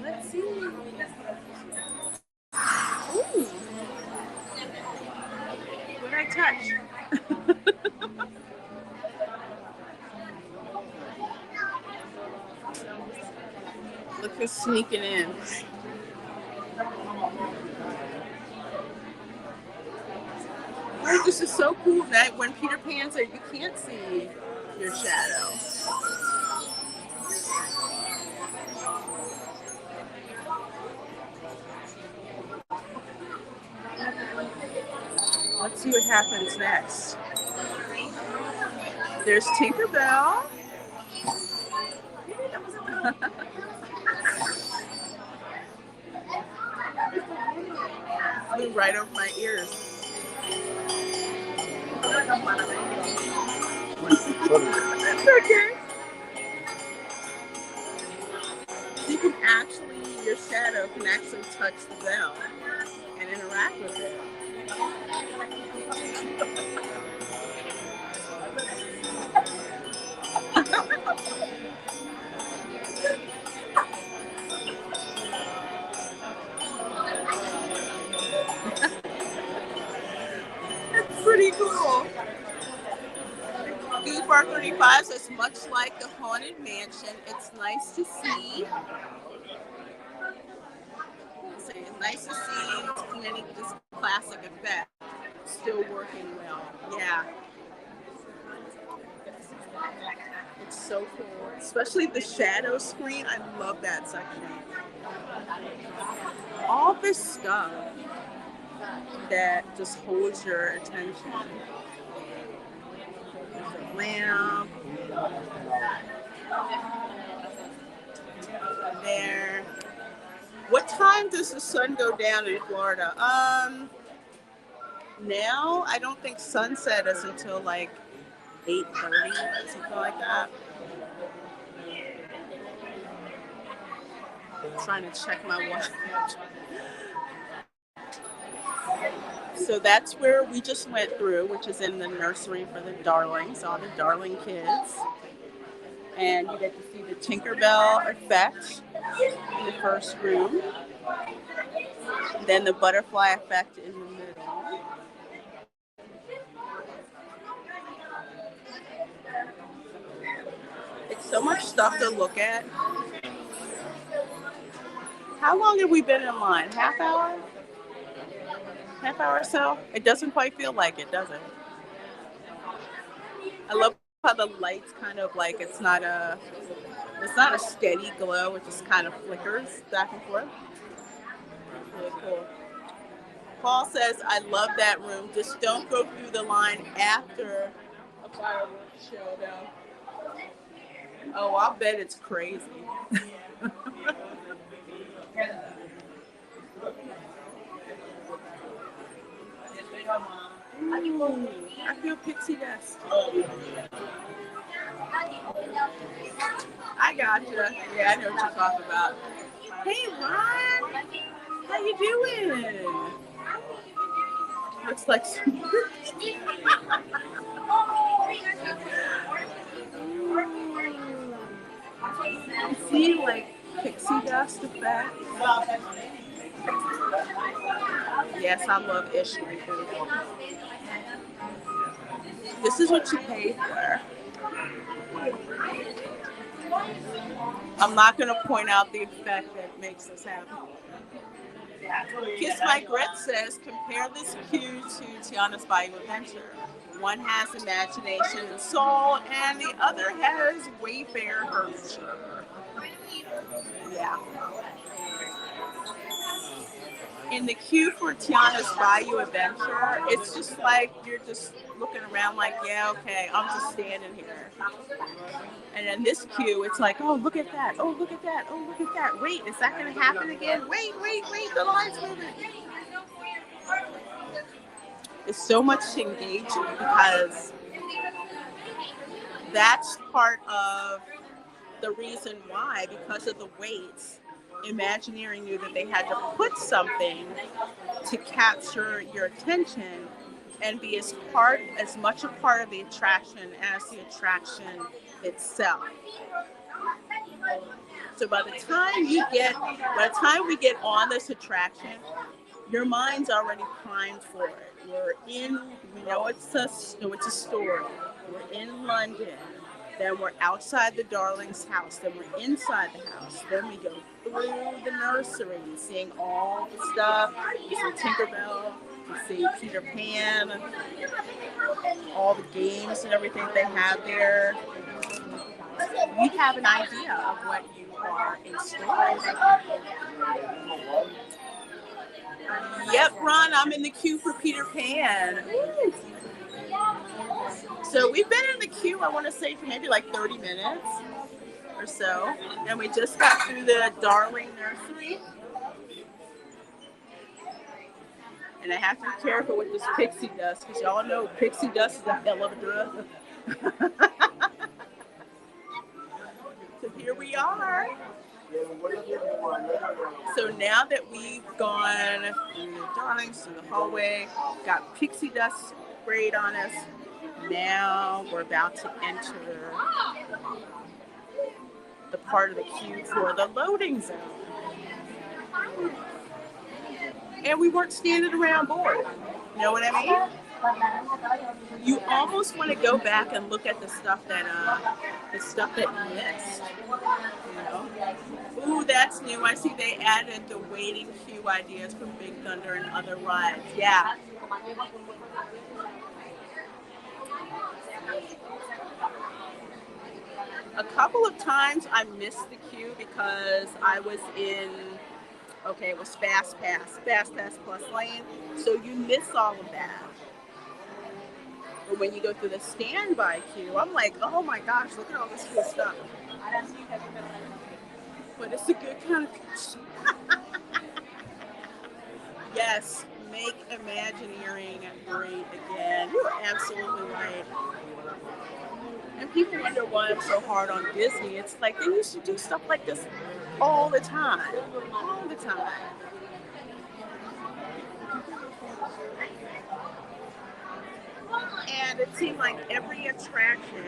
A: Let's see. Ooh. What did I touch? Look who's sneaking in. Oh, this is so cool that when Peter Pan said you can't see your shadow. Let's see what happens next. There's Tinkerbell. Flew right over my ears. That's okay. You can actually, your shadow can actually touch the bell and interact with it. That's pretty cool. Goofar 35 says, much like the Haunted Mansion, it's nice to see. It's nice to see this classic effect still working well. Yeah. It's so cool. Especially the shadow screen. I love that section. All this stuff that just holds your attention. There's a lamp. There. What time does the sun go down in Florida? Now, I don't think sunset is until like 8:30, something like that. I'm trying to check my watch. So that's where we just went through, which is in the nursery for the darlings, all the darling kids. And you get to see the Tinkerbell effect in the first room, then the butterfly effect in the middle. It's so much stuff to look at. How long have we been in line? Half hour? Half hour or so? It doesn't quite feel like it, does it? I love how the lights kind of like it's not a steady glow, it just kind of flickers back and forth. Really cool. Paul says, I love that room. Just don't go through the line after a fireworks show, though. Oh, I'll bet it's crazy. I feel pixie dust. I gotcha. Yeah, I know what you're talking about. Hey, Ron. How you doing? Looks like some... See, like pixie dust effect. Yes, I love issue. This is what you pay for. I'm not going to point out the effect that makes this happen. Kiss My Grit says, compare this queue to Tiana's Bayou Adventure. One has imagination and soul, and the other has Wayfair furniture. Yeah. In the queue for Tiana's Bayou Adventure, it's just like you're just looking around like, yeah, okay, I'm just standing here. And in this queue, it's like, oh, look at that. Oh, look at that. Oh, look at that. Wait, is that going to happen again? Wait, the line's moving. It's so much engaging because that's part of the reason why, because of the weights, Imagineering knew that they had to put something to capture your attention and be as much a part of the attraction as the attraction itself. So by the time we get on this attraction, your mind's already primed for it. We know it's a story. We're in London. Then we're outside the darling's house. Then we're inside the house. Then we go through the nursery, seeing all the stuff. We see Tinkerbell. We see Peter Pan. All the games and everything they have there. You have an idea of what you are in store. Yep, Ron, I'm in the queue for Peter Pan. Woo. So we've been in the queue, I want to say, for maybe like 30 minutes or so. And we just got through the darling nursery. And I have to be careful with this pixie dust, because y'all know pixie dust is a hell of a drug. So here we are. So now that we've gone through the darlings, through the hallway, got pixie dust sprayed on us, now we're about to enter the part of the queue for the loading zone. And we weren't standing around bored. You know what I mean? You almost want to go back and look at the stuff that you missed. You know? Ooh, that's new. I see they added the waiting queue ideas for Big Thunder and other rides. Yeah. A couple of times I missed the queue because I was in, it was Fast Pass Plus lane. So you miss all of that. But when you go through the standby queue, I'm like, oh my gosh, look at all this cool stuff. But it's a good kind of Yes, make Imagineering great again. You are absolutely right. And people wonder why I'm so hard on Disney. It's like they used to do stuff like this all the time. All the time. And it seemed like every attraction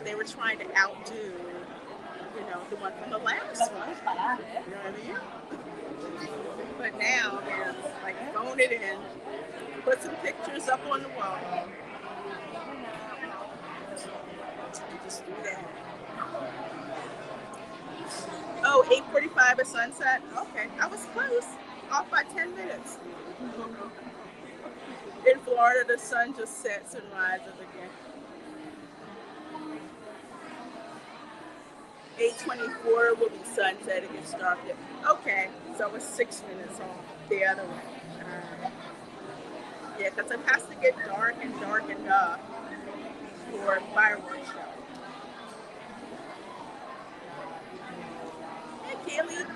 A: they were trying to outdo, the one from the last one. You know what I mean? But now they're like phone it in, put some pictures up on the wall, and just do that. Oh, 8:45 at sunset. Okay, I was close, off by 10 minutes. In Florida, the sun just sets and rises again. 8:24 will be sunset. It gets dark. Okay, so it's 6 minutes off the other way. Yeah, because it has to get dark and dark enough for a fireworks show. Hey, Kaylee.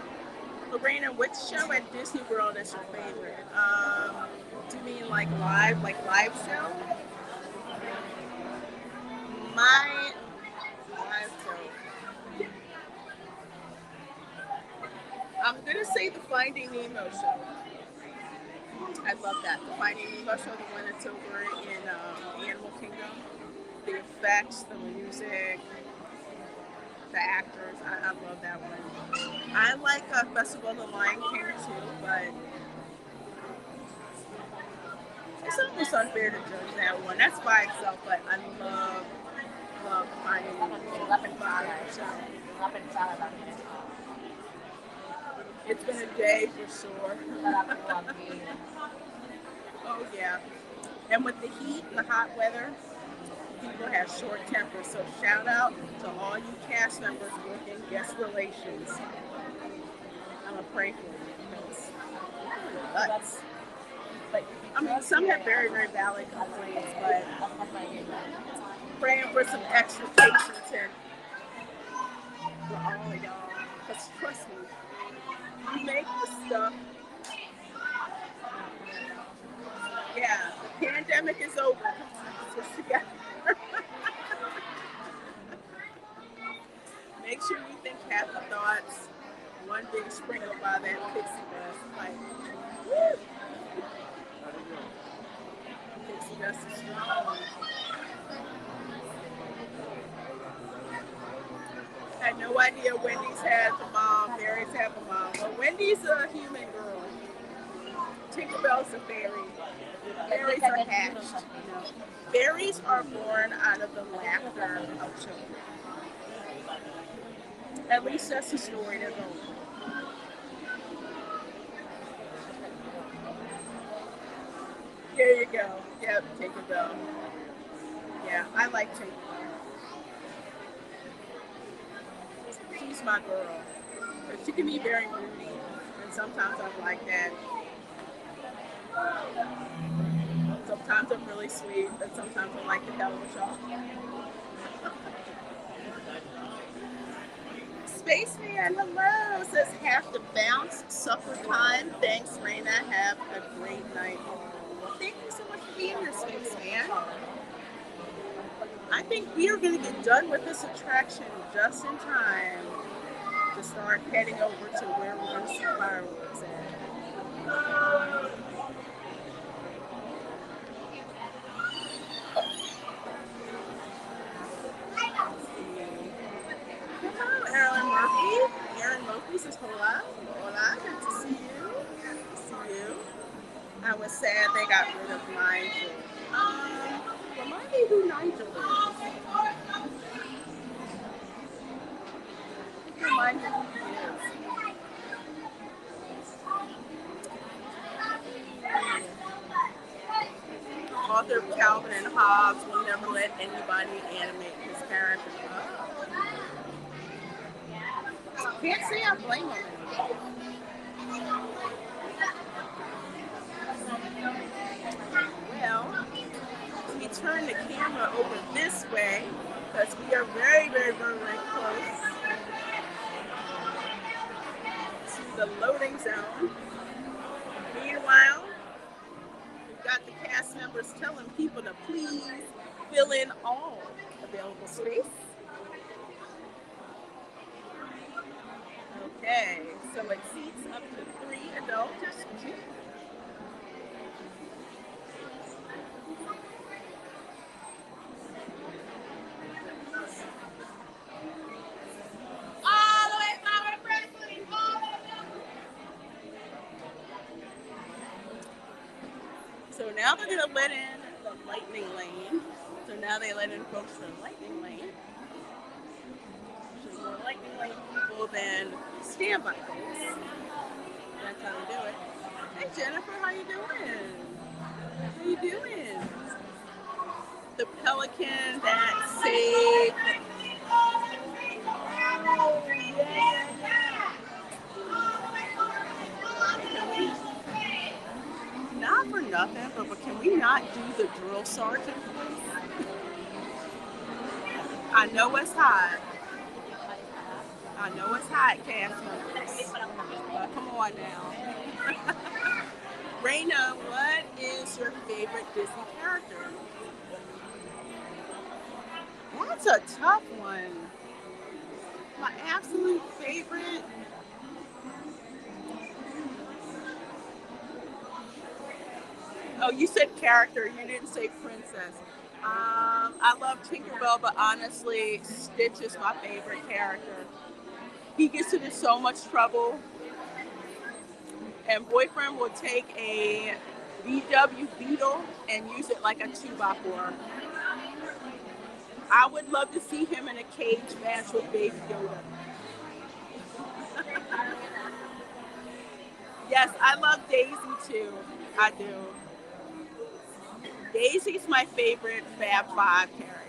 A: Lorena, which show at Disney World is your favorite? Do you mean like live show? My live show. I'm gonna say the Finding Nemo show. I love that. The Finding Nemo show, the one that's over in Animal Kingdom. The effects, the music, the actors. I love that one. I like Festival of the Lion King too, but it's almost unfair to judge that one. That's by itself, but I love Finding Nemo. It's been a day for sure. Oh yeah. And with the heat and the hot weather, people have short tempers. So shout out to all you cast members working guest relations. I'm gonna pray for you because but I mean some have very, very valid complaints, but praying for some extra patience and for all of y'all. Because trust me, you make the stuff. Yeah, the pandemic is over. Just together. Make sure you think happy thoughts. One big sprinkle by that pixie dust. Like, woo! Pixie dust is strong. I had no idea Wendy's had the mom, Mary's had the mom. But Wendy's a human girl. Tinkerbell's a fairy. Fairies are hatched. Fairies are born out of the laughter of children. At least that's the story they're going. There you go. Yep, Tinkerbell. Yeah, I like Tinkerbell. She's my girl. But she can be very moody, and sometimes I'm like that. Sometimes I'm really sweet, but sometimes I'm like the hell with y'all. Spaceman, hello, says have to bounce, supper time. Thanks, Reina. Have a great night. Well, thank you so much for being here, Spaceman. I think we are going to get done with this attraction just in time to start heading over to where we're going to see fireworks at. Aaron Murphy says hola. Hola, good to see you. Good to see you. I was sad they got rid of Nigel. Remind me who Nigel is. Remind me who he is. Author of Calvin and Hobbes will never let anybody animate his character. Can't say I blame him. Well, we turn the camera over this way because we are very, very, very, very close to the loading zone. Meanwhile, we've got the cast members telling people to please fill in all available space. Okay, so it seats up to 3 adults. All the way forward, Presley, all the way. So now they're going to let in the lightning lane. So now they let in folks from the lightning lane. So more lightning lane people than standby folks. That's how they do it. Hey Jennifer, how you doing? How you doing? The pelican that saved. Oh, yeah. Not for nothing, but can we not do the drill sergeant, please? I know it's hot. I know it's hot, cast members. Come on now. Reina, what is your favorite Disney character? That's a tough one. My absolute favorite. Oh, you said character. You didn't say princess. I love Tinkerbell, but honestly, Stitch is my favorite character. He gets into so much trouble, and boyfriend will take a VW Beetle and use it like a 2x4. I would love to see him in a cage match with Baby Yoda. Yes, I love Daisy too. I do. Daisy's my favorite Fab Five character.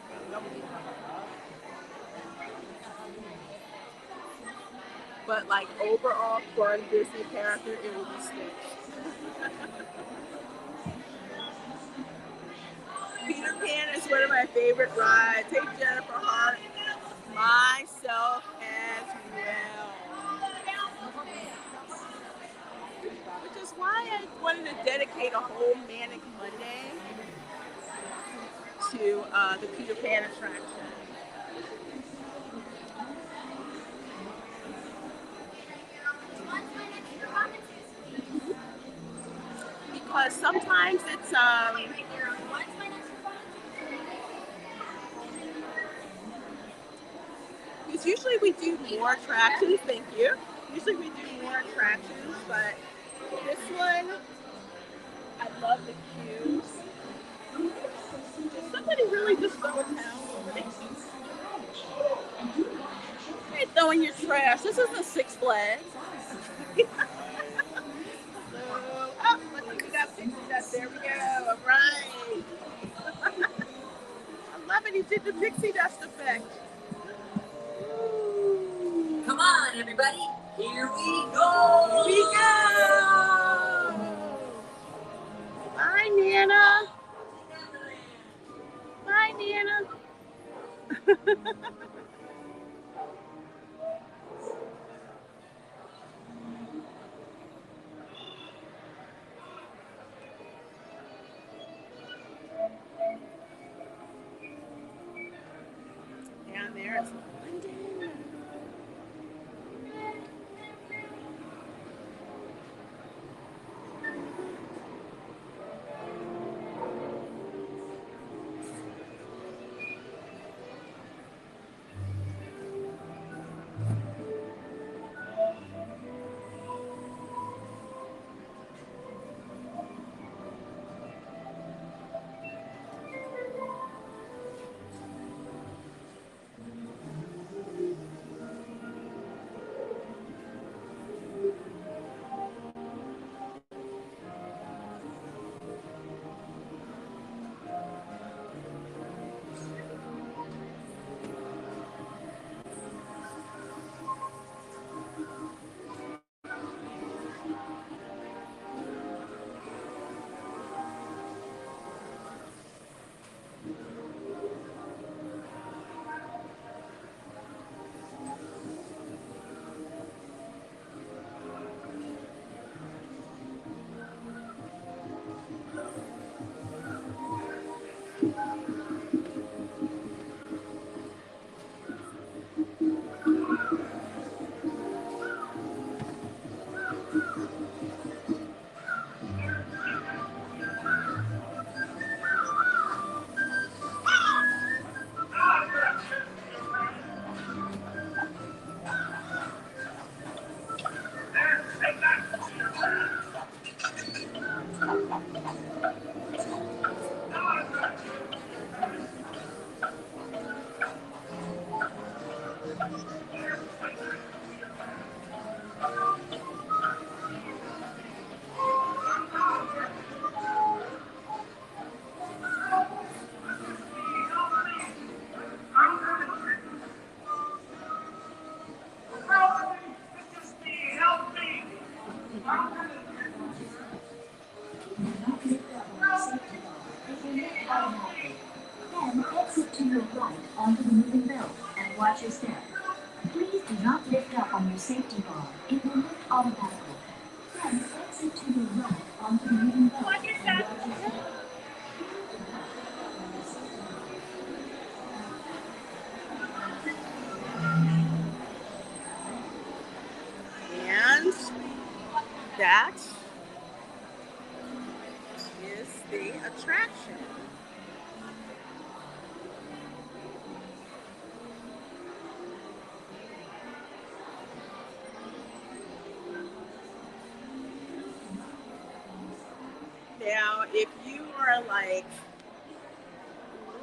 A: But like overall fun Disney character, it would be Stitch. Peter Pan is one of my favorite rides. Hey Jennifer Hart, myself as well. Which is why I wanted to dedicate a whole Manic Monday to the Peter Pan attraction. Because sometimes it's because usually we do more attractions. Thank you. Usually we do more attractions, but this one, I love the queues. Did somebody really just throw a towel over there? Hey, throwing your trash. This isn't Six Flags. So, oh, I think we got pixie dust. There we go. All right. I love it. He did the pixie dust effect. Ooh.
C: Come on, everybody. Here we go.
A: Here we go. Bye, Nana. Bye, Nana. Down there is London.
D: Then exit to your right onto the moving belt and watch your step. Please do not lift up on your safety bar. It will lift automatically. Then exit to your right onto the moving belt and watch your step.
A: And that is the attraction. Now, if you are like,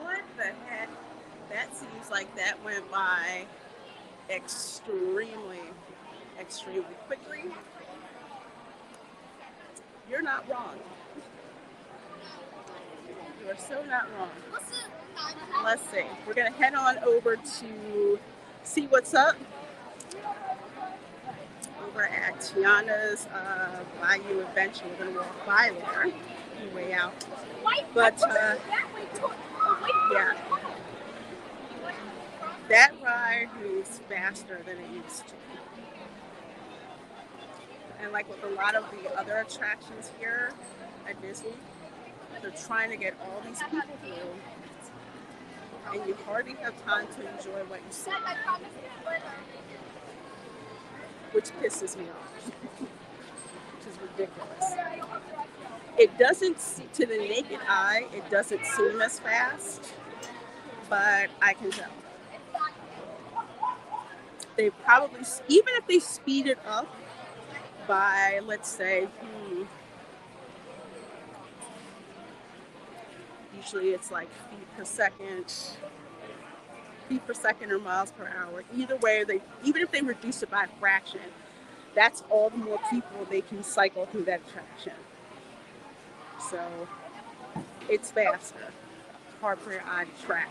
A: what the heck? That seems like that went by extremely quickly. You're not wrong. You are so not wrong. Let's see. We're going to head on over to see what's up over at Tiana's Bayou Adventure. We're going to walk by there on the way out. But, yeah. That ride moves faster than it used to. And like with a lot of the other attractions here at Disney, they're trying to get all these people through, and you hardly have time to enjoy what you see, which pisses me off, which is ridiculous. It doesn't, to the naked eye, it doesn't seem as fast, but I can tell. They probably, even if they speed it up by, let's say, usually it's like feet per second or miles per hour. Either way, even if they reduce it by a fraction, that's all the more people they can cycle through that attraction. So it's faster. Hard for your eye to track.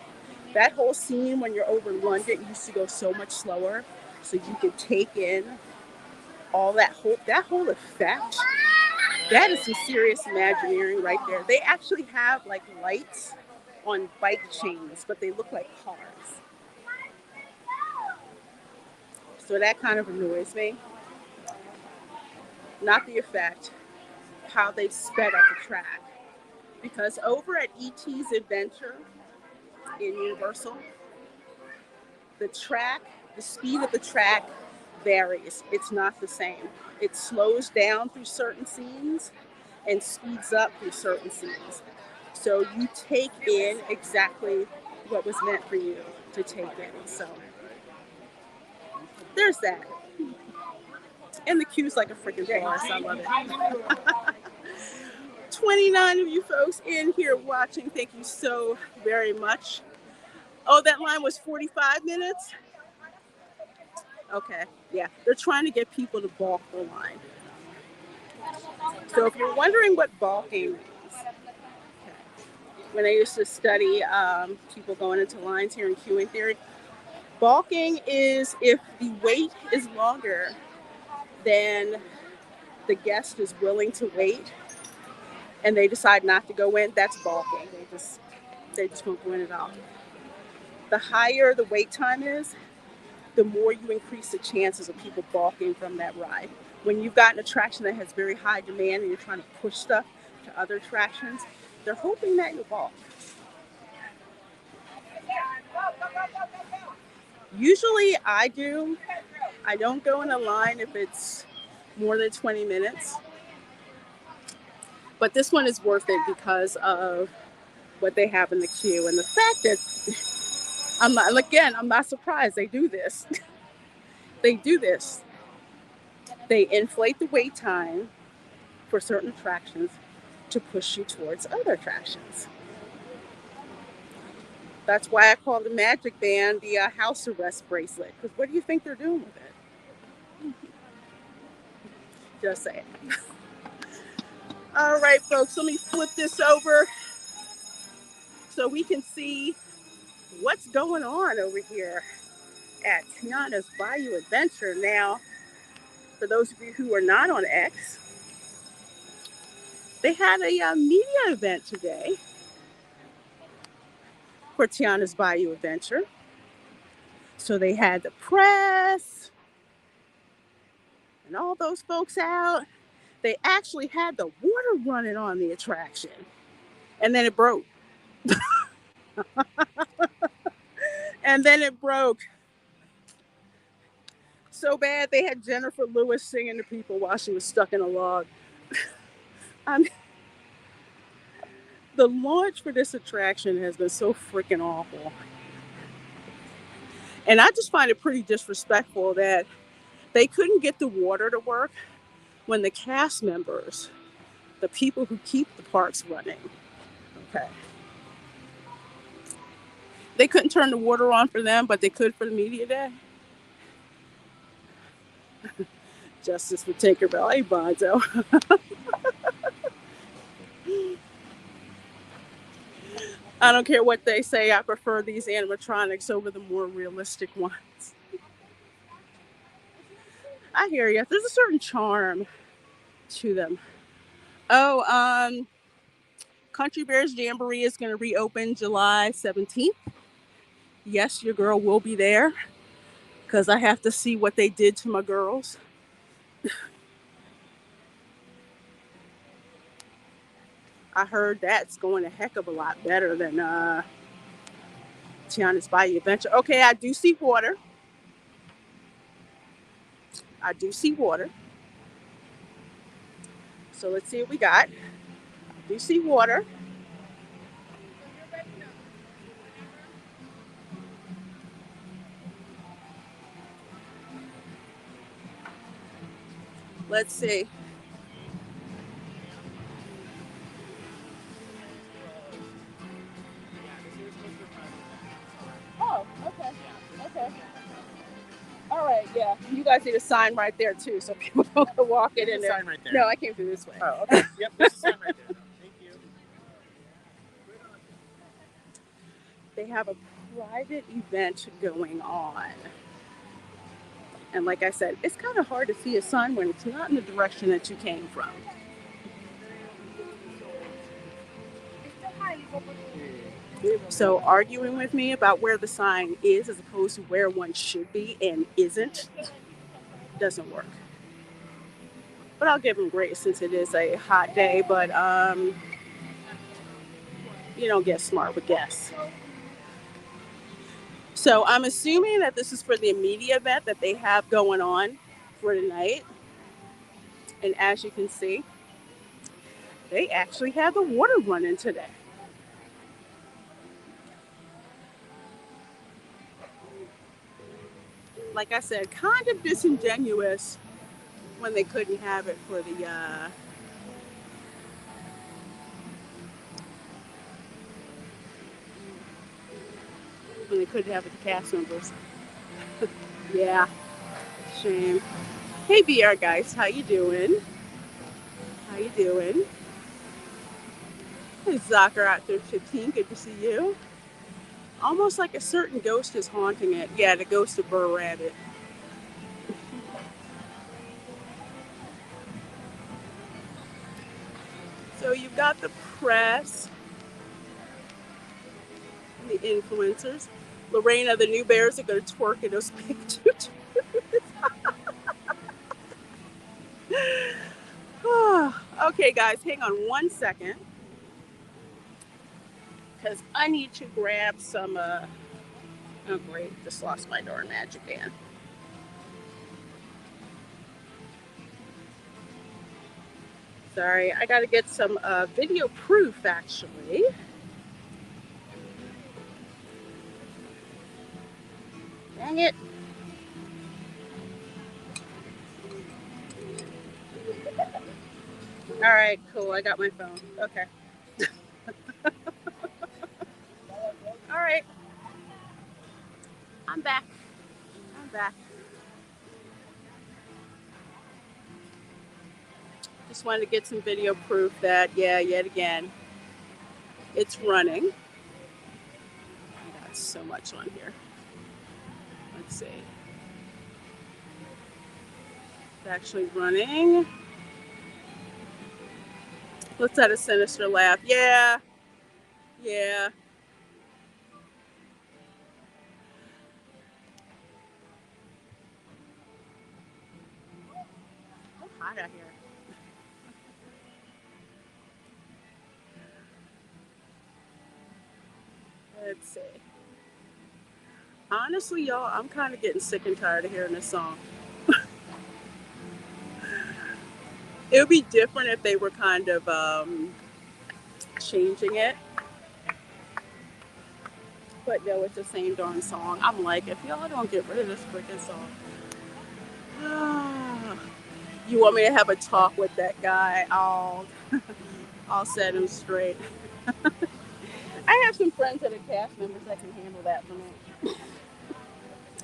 A: That whole scene when you're over London used to go so much slower, so you can take in all that whole effect. That is some serious Imagineering right there. They actually have like lights on bike chains, but they look like cars. So that kind of annoys me. Not the effect, how they sped up the track. Because over at E.T.'s Adventure in Universal, the speed of the track varies. It's not the same. It slows down through certain scenes and speeds up through certain scenes. So you take in exactly what was meant for you to take in. So there's that. And the queue's like a freaking forest. I love it. 29 of you folks in here watching. Thank you so very much. Oh, that line was 45 minutes? Okay, yeah. They're trying to get people to balk the line. So if you're wondering what balking means, when I used to study people going into lines here in queuing theory, balking is if the wait is longer than the guest is willing to wait and they decide not to go in, that's balking. They just won't go in at all. The higher the wait time is, the more you increase the chances of people balking from that ride. When you've got an attraction that has very high demand and you're trying to push stuff to other attractions, they're hoping that you'll balk. Usually I do. I don't go in a line if it's more than 20 minutes. But this one is worth it because of what they have in the queue and the fact that I'm not surprised they do this. They do this. They inflate the wait time for certain attractions to push you towards other attractions. That's why I call the Magic Band the house arrest bracelet. Because what do you think they're doing with it? Just saying. All right, folks, let me flip this over so we can see what's going on over here at Tiana's Bayou Adventure. Now, for those of you who are not on X, They had a media event today for Tiana's Bayou adventure. So they had the press and all those folks out. They actually had the water running on the attraction. And then it broke. And then it broke so bad they had Jennifer Lewis singing to people while she was stuck in a log. I mean, the launch for this attraction has been so freaking awful. And I just find it pretty disrespectful that they couldn't get the water to work when the cast members, the people who keep the parks running, okay, they couldn't turn the water on for them, but they could for the media day. Justice for Tinkerbell. Hey, Bonzo. I don't care what they say. I prefer these animatronics over the more realistic ones. I hear you. There's a certain charm to them. Oh, Country Bears Jamboree is going to reopen July 17th. Yes, your girl will be there because I have to see what they did to my girls. I heard that's going a heck of a lot better than Tiana's Bayou Adventure. Okay, I do see water. I do see water. So let's see what we got. I do see water. Let's see. Oh, okay. Okay. All right, yeah. You guys need a sign right there too, so people don't go walking in there.
E: Sign right there.
A: No, I came through this way.
E: Oh, okay. Yep, there's a sign right there. Thank you.
A: They have a private event going on. And like I said, it's kind of hard to see a sign when it's not in the direction that you came from. So arguing with me about where the sign is as opposed to where one should be and isn't doesn't work. But I'll give them grace since it is a hot day, but you don't get smart with guests. So I'm assuming that this is for the media event that they have going on for tonight. And as you can see, they actually have the water running today. Like I said, kind of disingenuous when they couldn't have it for the when they couldn't have it the cast members. Yeah, shame. Hey VR guys, how you doing? How you doing? Hey Zocker out there 15, good to see you. Almost like a certain ghost is haunting it. Yeah, the ghost of Burr Rabbit. So you've got the press, and the influencers. Lorena, the new bears are going to twerk in those big tutus. Okay, guys, hang on one second. Because I need to grab some, oh great, just lost my darn magic band. Sorry, I got to get some video proof, actually. Dang it. All right, cool. I got my phone. Okay. All right. I'm back. I'm back. Just wanted to get some video proof that, yeah, yet again, it's running. I got so much on here. Let's see. It's actually running. Let's at a sinister laugh. Yeah, yeah. It's hot out here. Let's see. Honestly, y'all, I'm kind of getting sick and tired of hearing this song. It would be different if they were kind of changing it, but no, it's the same darn song. I'm like, if y'all don't get rid of this freaking song, you want me to have a talk with that guy? I'll set him straight. I have some friends that are cast members that can handle that for me.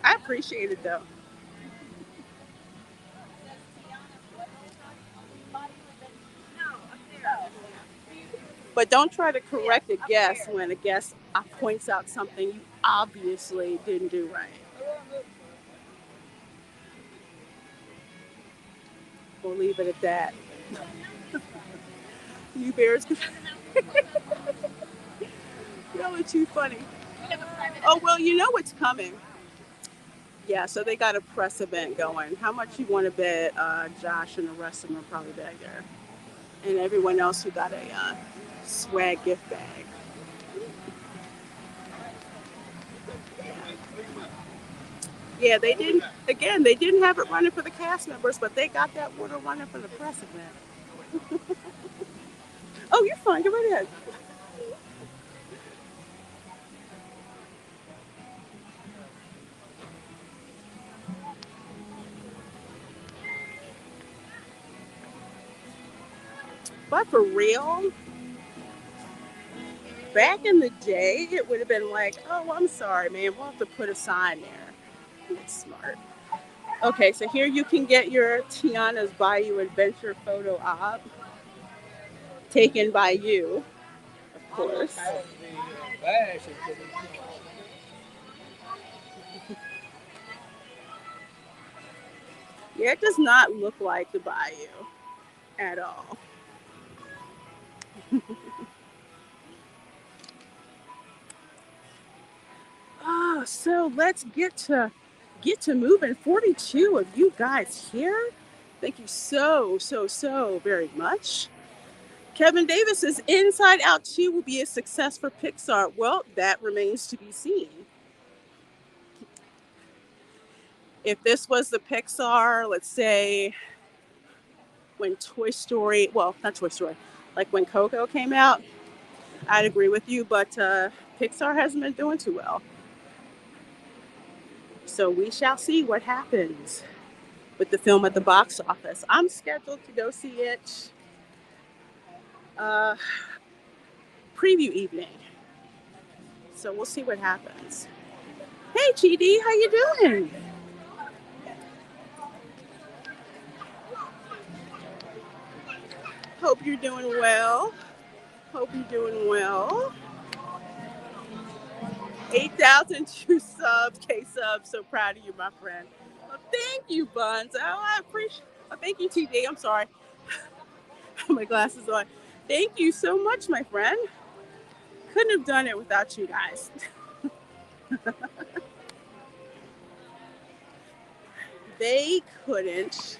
A: I appreciate it though. But don't try to correct a guest when a guest points out something you obviously didn't do right. We'll leave it at that. You bears, y'all are too funny. Oh, well, you know what's coming. Yeah, so they got a press event going. How much you want to bet Josh and the rest of them are probably back there? And everyone else who got a swag gift bag. Yeah, they didn't, again, they didn't have it running for the cast members, but they got that water running for the press event. Oh, you're fine. Go right ahead. But for real, back in the day, it would have been like, oh, I'm sorry, man. We'll have to put a sign there. That's smart. Okay, so here you can get your Tiana's Bayou adventure photo op taken by you, of course. Yeah, it does not look like the Bayou at all. Oh, so let's get to moving. 42 of you guys here. Thank you so very much. Kevin Davis says Inside Out 2 will be a success for Pixar. Well, that remains to be seen. If this was the Pixar, let's say when Toy Story, well, not Toy Story, like when Coco came out, I'd agree with you, but Pixar hasn't been doing too well. So we shall see what happens with the film at the box office. I'm scheduled to go see it uh, preview evening. So we'll see what happens. Hey, GD, how you doing? Hope you're doing well. Hope you're doing well. 8,002 subs, K subs. So proud of you, my friend. Well, thank you, Buns. Oh, I appreciate. Oh, thank you, TD. I'm sorry. My glasses on. Thank you so much, my friend. Couldn't have done it without you guys. They couldn't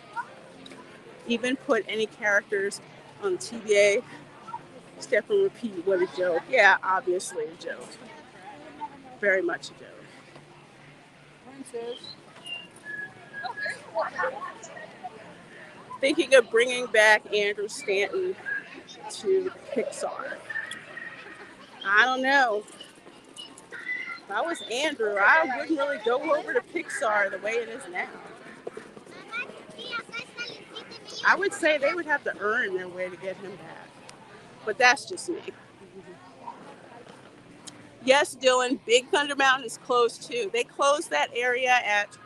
A: even put any characters on TBA. Step and repeat. What a joke. Yeah, obviously a joke. Very much a joke. Princess. Thinking of bringing back Andrew Stanton to Pixar. I don't know. If I was Andrew, I wouldn't really go over to Pixar the way it is now. I would say they would have to earn their way to get him back. But that's just me. Yes, Dylan, Big Thunder Mountain is closed too. They closed that area at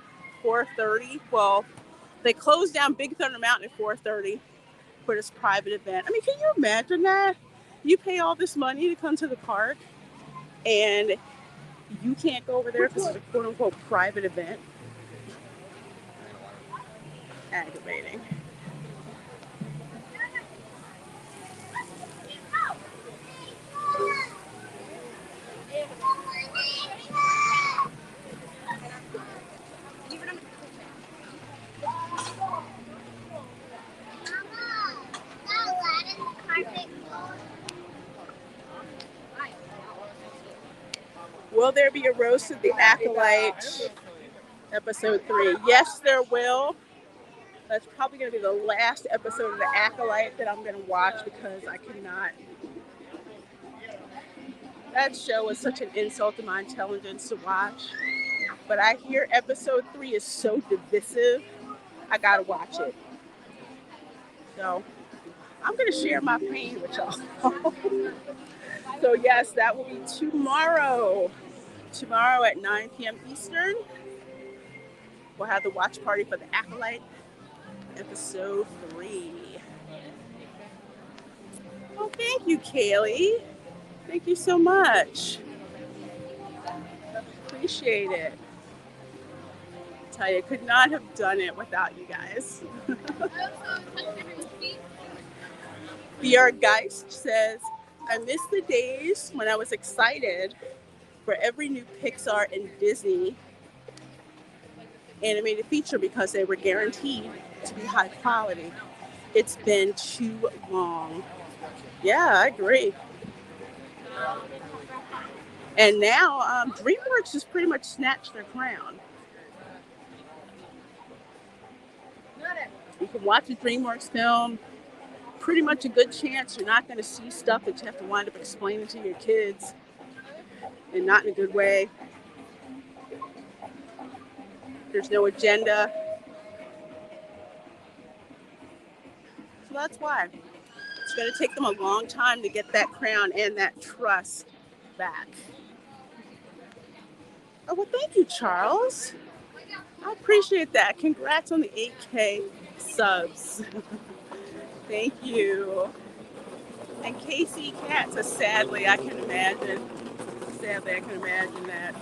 A: 4:30. Well, they closed down Big Thunder Mountain at 4:30 for this private event. I mean, can you imagine that? You pay all this money to come to the park and you can't go over there because it's a quote unquote private event. Aggravating. Will there be a roast of the Acolyte episode 3? Yes, there will. That's probably going to be the last episode of the Acolyte that I'm going to watch because I cannot. That show is such an insult to my intelligence to watch. But I hear episode 3 is so divisive, I gotta watch it. So I'm gonna share my pain with y'all. So yes, that will be tomorrow. Tomorrow at 9 p.m. Eastern, we'll have the watch party for the Acolyte episode 3. Oh, thank you, Kaylee. Thank you so much. Appreciate it. I tell you, could not have done it without you guys. VR Geist says, I miss the days when I was excited for every new Pixar and Disney animated feature because they were guaranteed to be high quality. It's been too long. Yeah, I agree. And now DreamWorks has pretty much snatched their crown. You can watch a DreamWorks film. Pretty much a good chance you're not going to see stuff that you have to wind up explaining to your kids, and not in a good way. There's no agenda. So that's why. It's going to take them a long time to get that crown and that trust back. Oh, well, thank you, Charles. I appreciate that. Congrats on the 8K subs. Thank you. And Casey Cat says, sadly, I can imagine. Sadly, I can imagine that.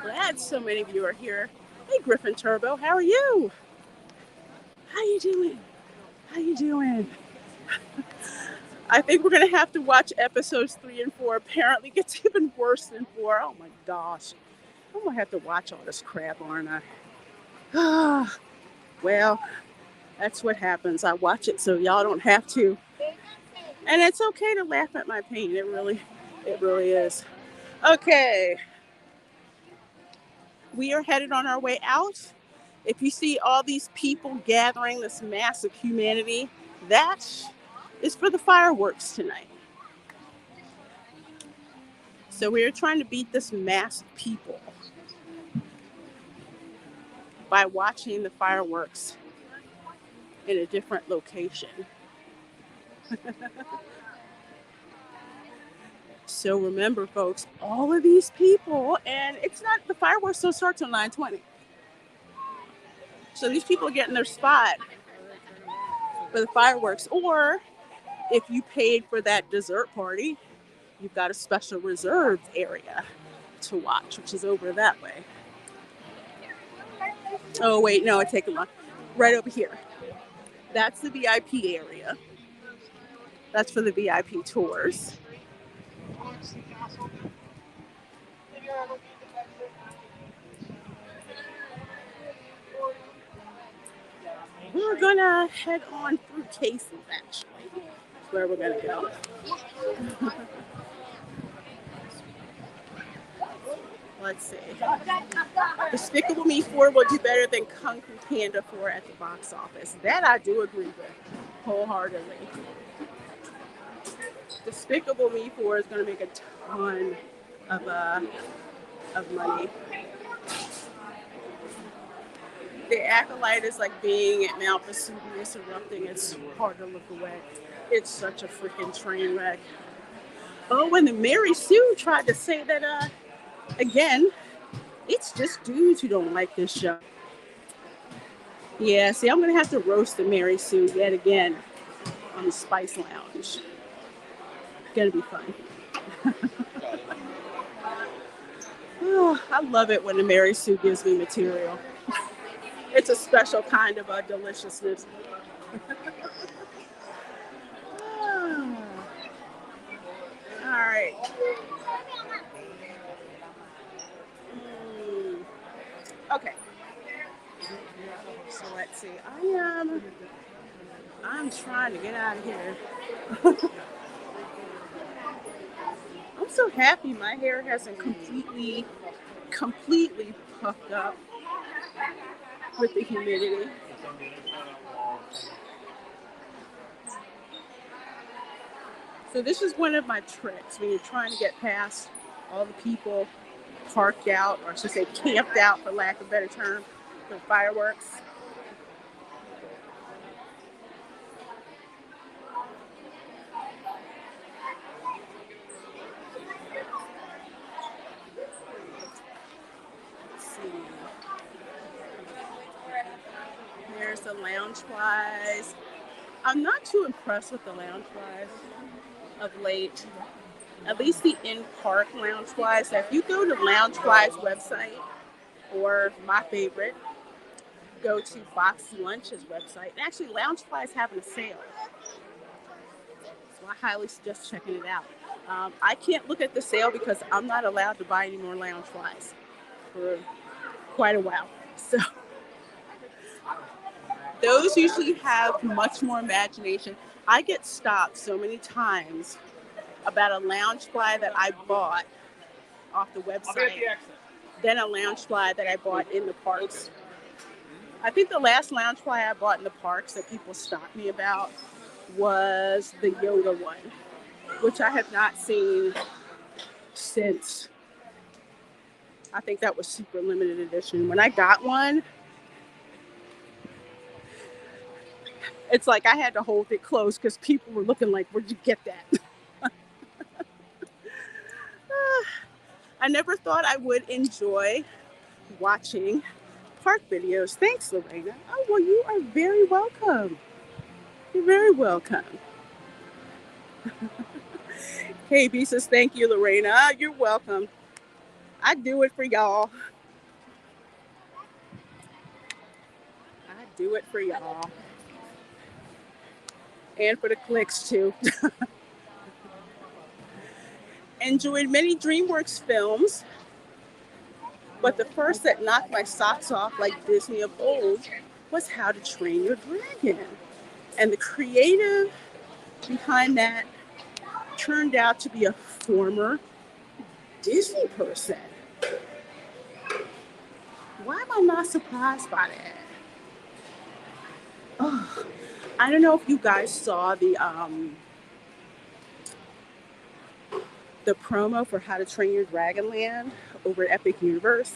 A: Glad so many of you are here. Hey, Griffin Turbo, how are you? How you doing? How you doing? I think we're going to have to watch episodes 3 and 4. Apparently it gets even worse than 4. Oh my gosh. I'm going to have to watch all this crap, aren't I? Well, that's what happens. I watch it so y'all don't have to. And it's okay to laugh at my pain. It really is. Okay. We are headed on our way out. If you see all these people gathering, this mass of humanity, that is for the fireworks tonight. So we are trying to beat this mass of people by watching the fireworks in a different location. So remember, folks, all of these people, and it's not, the fireworks don't start till 9:20. So these people are getting their spot for the fireworks. Or if you paid for that dessert party, you've got a special reserved area to watch, which is over that way. Oh, wait, no, I take a look. Right over here. That's the VIP area. That's for the VIP tours. We're gonna head on through Casey's, actually. That's where we're gonna go. Let's see. Despicable Me 4 will do better than Kung Fu Panda 4 at the box office. That I do agree with wholeheartedly. Despicable Me 4 is going to make a ton of money. The Acolyte is like being at Mount Vesuvius erupting. It's hard to look away. It's such a freaking train wreck. Oh, and the Mary Sue tried to say that, again, it's just dudes who don't like this show. Yeah, see, I'm going to have to roast the Mary Sue yet again on the Spice Lounge. It's going to be fun. Oh, I love it when the Mary Sue gives me material. It's a special kind of deliciousness. All right. Okay. So let's see. I'm trying to get out of here. so happy my hair hasn't completely puffed up with the humidity. So this is one of my tricks when you're trying to get past all the people parked out, or I should say camped out for lack of a better term, for fireworks. Let's see. There's the Loungeflies. I'm not too impressed with the Loungeflies of late. At least the in-park Loungeflies. So if you go to Loungeflies website, or my favorite, go to Box Lunch's website. And actually, Loungeflies having a sale. So I highly suggest checking it out. I can't look at the sale because I'm not allowed to buy any more Loungeflies for quite a while. So those usually have much more imagination. I get stopped so many times about a Loungefly that I bought off the website than a Loungefly that I bought in the parks. I think the last Loungefly I bought in the parks that people stopped me about was the Yoda one, which I have not seen since. I think that was super limited edition. When I got one, it's like I had to hold it close because people were looking like, where'd you get that? I never thought I would enjoy watching park videos. Thanks, Lorena. Oh, well, you are very welcome. You're very welcome. KB says, thank you, Lorena. You're welcome. I do it for y'all. I do it for y'all. And for the clicks, too. Enjoyed many DreamWorks films, but the first that knocked my socks off like Disney of old was How to Train Your Dragon. And the creative behind that turned out to be a former Disney person. Why am I not surprised by that? Oh, I don't know if you guys saw the promo for How to Train Your Dragon Land over at Epic Universe,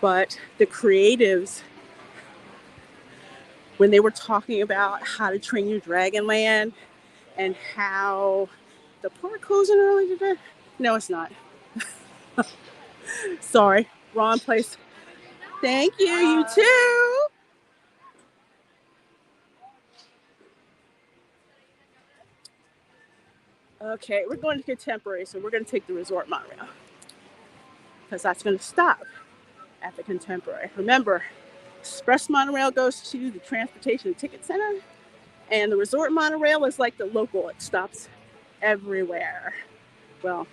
A: but the creatives, when they were talking about How to Train Your Dragon Land and how the park closing early today. No, it's not. Sorry, wrong place. Thank you, you too. Okay, we're going to Contemporary, so we're going to take the resort monorail because that's going to stop at the Contemporary. Remember, express monorail goes to the Transportation and Ticket Center, and the resort monorail is like the local. It stops everywhere. Well,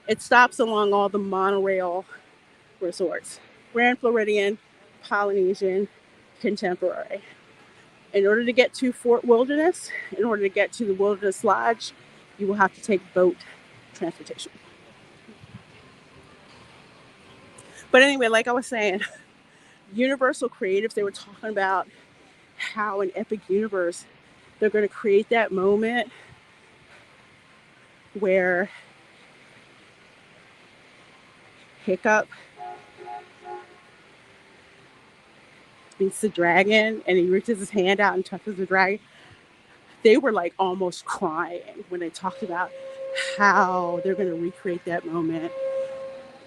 A: it stops along all the monorail resorts: Grand Floridian, Polynesian, Contemporary. In order to get to Fort Wilderness, in order to get to the Wilderness Lodge, you will have to take boat transportation. But anyway, like I was saying, Universal Creatives, they were talking about how in Epic Universe, they're going to create that moment where Hiccup meets the dragon and he reaches his hand out and touches the dragon. They were like almost crying when they talked about how they're going to recreate that moment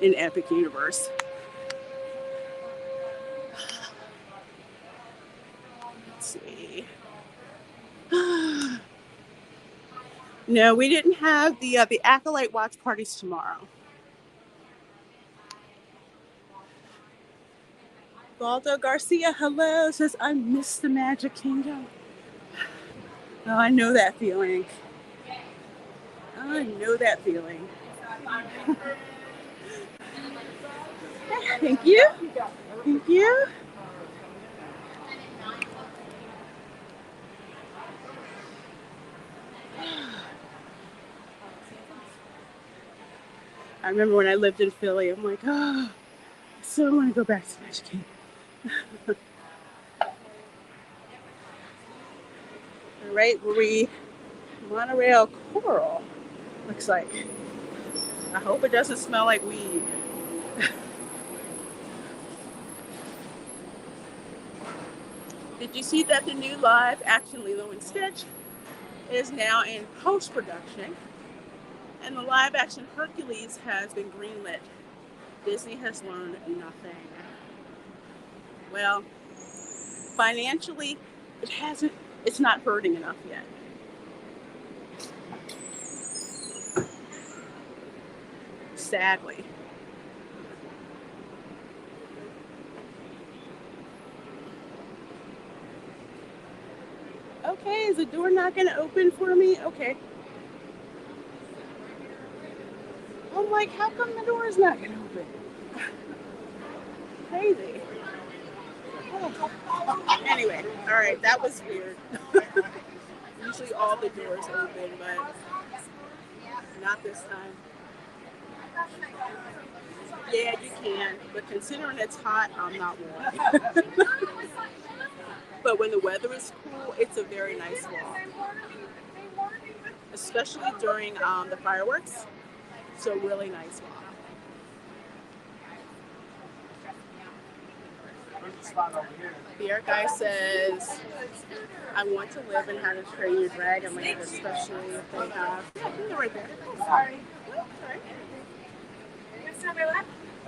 A: in Epic Universe. Let's see. No, we didn't have the Acolyte watch parties tomorrow. Valdo Garcia, hello, says, I miss the Magic Kingdom. Oh, I know that feeling. I know that feeling. Thank you. Thank you. I remember when I lived in Philly, I'm like, oh, I so want to go back to Magic Kingdom. All right, monorail coral. Looks like. I hope it doesn't smell like weed. Did you see that the new live action Lilo and Stitch is now in post production? And the live action Hercules has been greenlit. Disney has learned nothing. Well, financially, it's not hurting enough yet. Sadly. Okay, is the door not going to open for me? Okay. I'm like, how come the door is not going to open? Crazy. Oh. Anyway, all right, that was weird. Usually all the doors open, but not this time. Yeah, you can, but considering it's hot, I'm not warm. But when the weather is cool, it's a very nice walk, especially during the fireworks. So really nice walk. Beer guy says, I want to live in How to Train Your Dragon Land, especially if they have. You're right there. Sorry.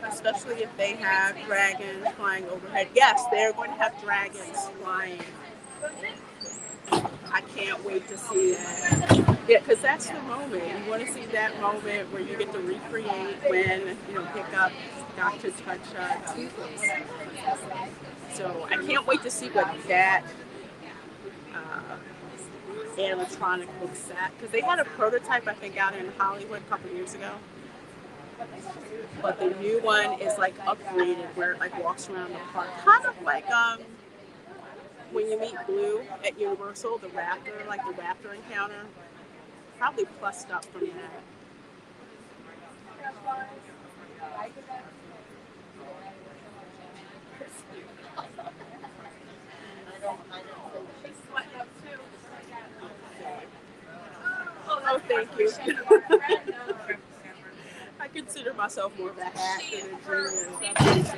A: Especially if they have dragons flying overhead. Yes, they're going to have dragons flying. I can't wait to see that. Yeah, because that's the moment. You want to see that moment where you get to recreate when, Hiccup got to touch Toothless. So I can't wait to see what that animatronic looks at. Because they had a prototype, I think, out in Hollywood a couple years ago. But the new one is like upgraded where it like walks around the park. Kind of like when you meet Blue at Universal, the raptor, like the raptor encounter. Probably plussed up from that. Oh, thank you. I consider myself more of a hack than a genius.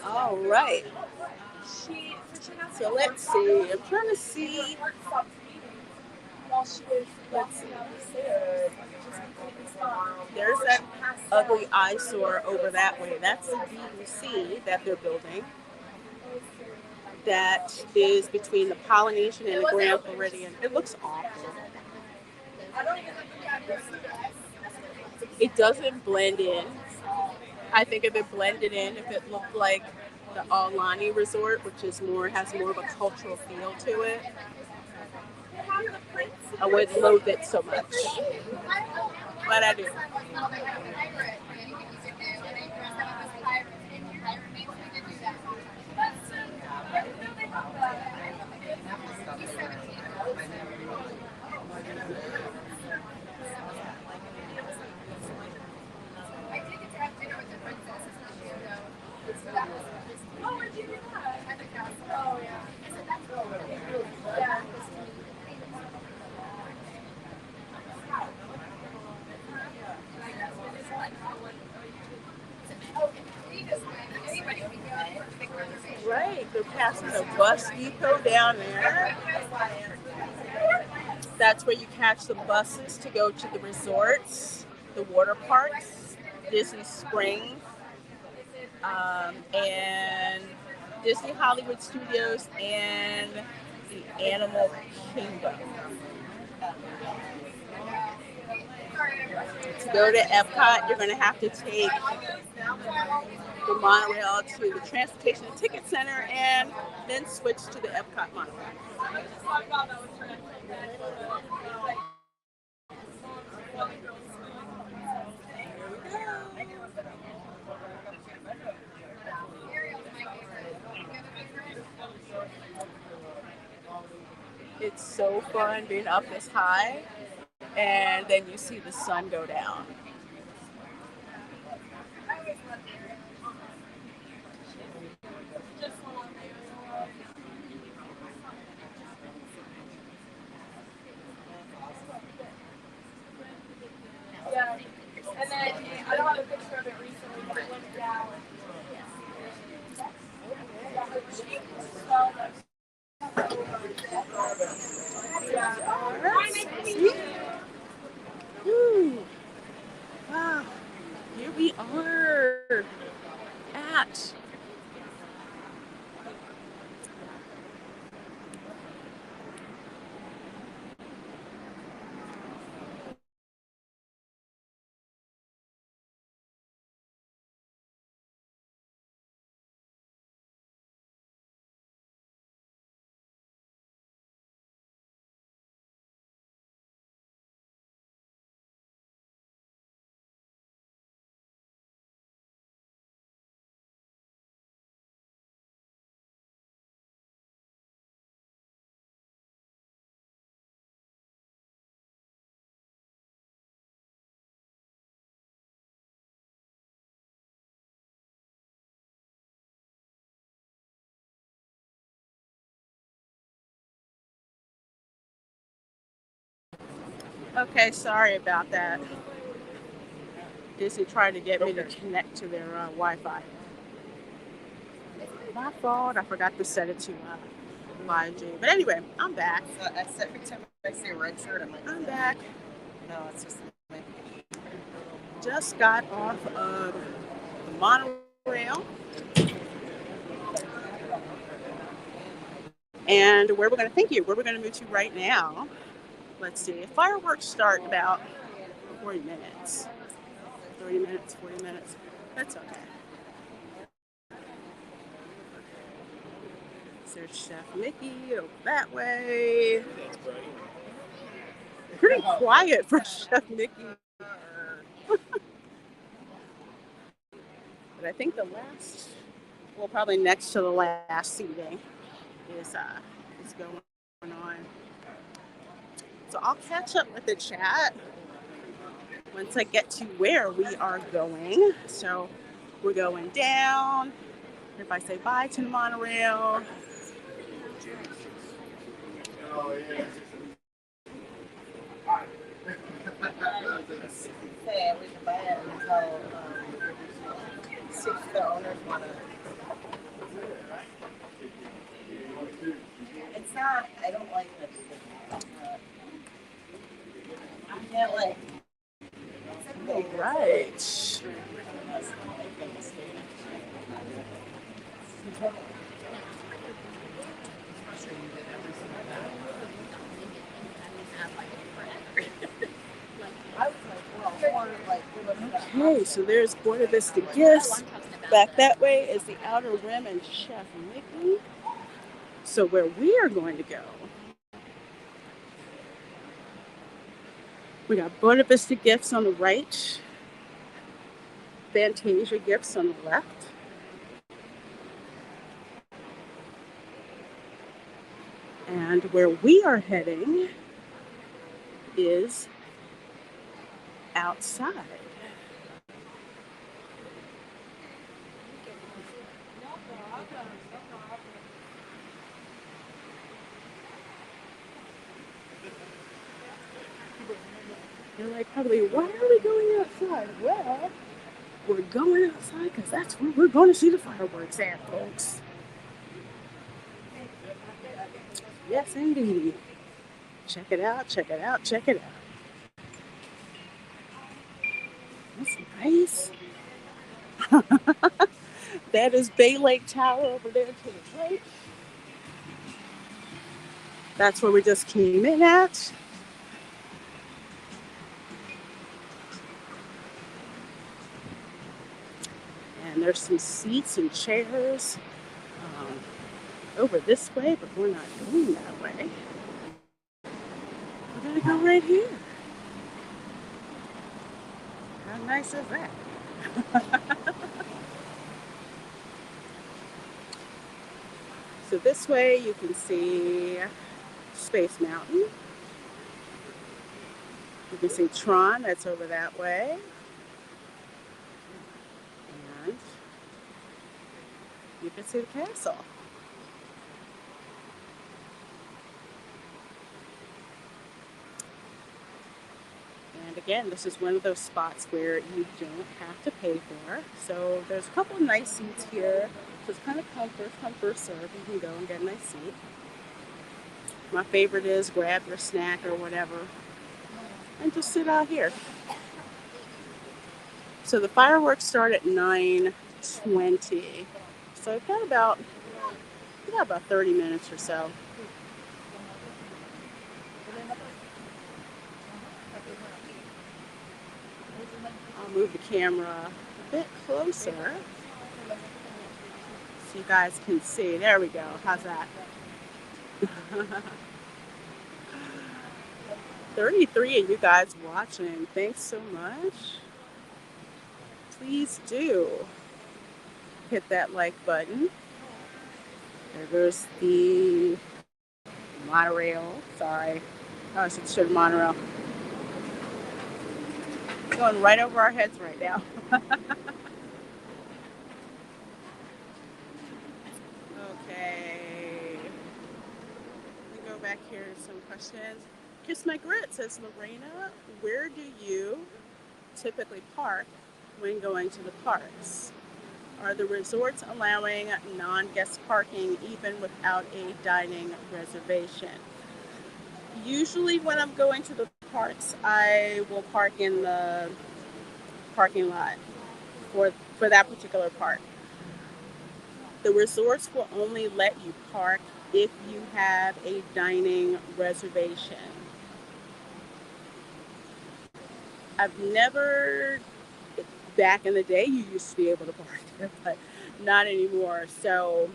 A: All right. So let's see. I'm trying to see. Let's see. There's that ugly eyesore over that way. That's the DVC that they're building. That is between the Polynesian and the Grand Floridian. It looks awful. It doesn't blend in. I think if it blended in, if it looked like the Aulani Resort, which has more of a cultural feel to it, I wouldn't loathe it so much. But I do. Right, they're passing the bus depot down there. That's where you catch the buses to go to the resorts, the water parks, Disney Springs, and Disney Hollywood Studios, and the Animal Kingdom. To go to Epcot, you're going to have to take the monorail to the Transportation and Ticket Center and then switch to the Epcot monorail. It's so fun being up this high, and then you see the sun go down. that. Okay, sorry about that. Disney tried to get me to connect to their Wi-Fi. My fault. I forgot to set it to 5G. But anyway, I'm back.
C: So every time I say red shirt, I'm like,
A: I'm back.
C: no, it's just like,
A: Just got off of the monorail. And where we're going to move to right now. Let's see. Fireworks start in about 40 minutes. 30 minutes, 40 minutes. That's okay. There's Chef Mickey over that way. Pretty quiet for Chef Mickey. But I think the last, well, probably next to the last seating is going on. So I'll catch up with the chat once I get to where we are going. So we're going down. If I say bye to the monorail.
C: hey, we can buy it until see if the owners want to. It's not, I don't like this. I can't like.
A: All right. Okay, so there's Buena Vista Gifts. Back that way is the Outer Rim and Chef Mickey. So where we are going to go, we got Buena Vista Gifts on the right, Fantasia Gifts on the left. And where we are heading is outside. You're like, probably, why are we going outside? Well, we're going outside because that's where we're going to see the fireworks at, folks. Yes, indeed. Check it out, check it out, check it out. That's nice. That is Bay Lake Tower over there to the right. That's where we just came in at. And there's some seats and chairs over this way, but we're not going that way. We're going to go right here. How nice is that? So this way you can see Space Mountain. You can see Tron, that's over that way. And you can see the castle. And again, this is one of those spots where you don't have to pay for. So there's a couple of nice seats here. So it's kind of first come, first serve. You can go and get a nice seat. My favorite is grab your snack or whatever and just sit out here. So the fireworks start at 9:20. 20. So we've got about 30 minutes or so. I'll move the camera a bit closer so you guys can see. There we go. How's that? 33 of you guys watching. Thanks so much. Please do hit that like button. There goes the monorail. Sorry. Oh, I should show the monorail. It's going right over our heads right now. Okay. Let me go back here to some questions. Kiss My Grit says, Lorena, where do you typically park when going to the parks? Are the resorts allowing non-guest parking even without a dining reservation? Usually when I'm going to the parks, I will park in the parking lot for that particular park. The resorts will only let you park if you have a dining reservation. I've never, back in the day, you used to be able to park there, but not anymore. So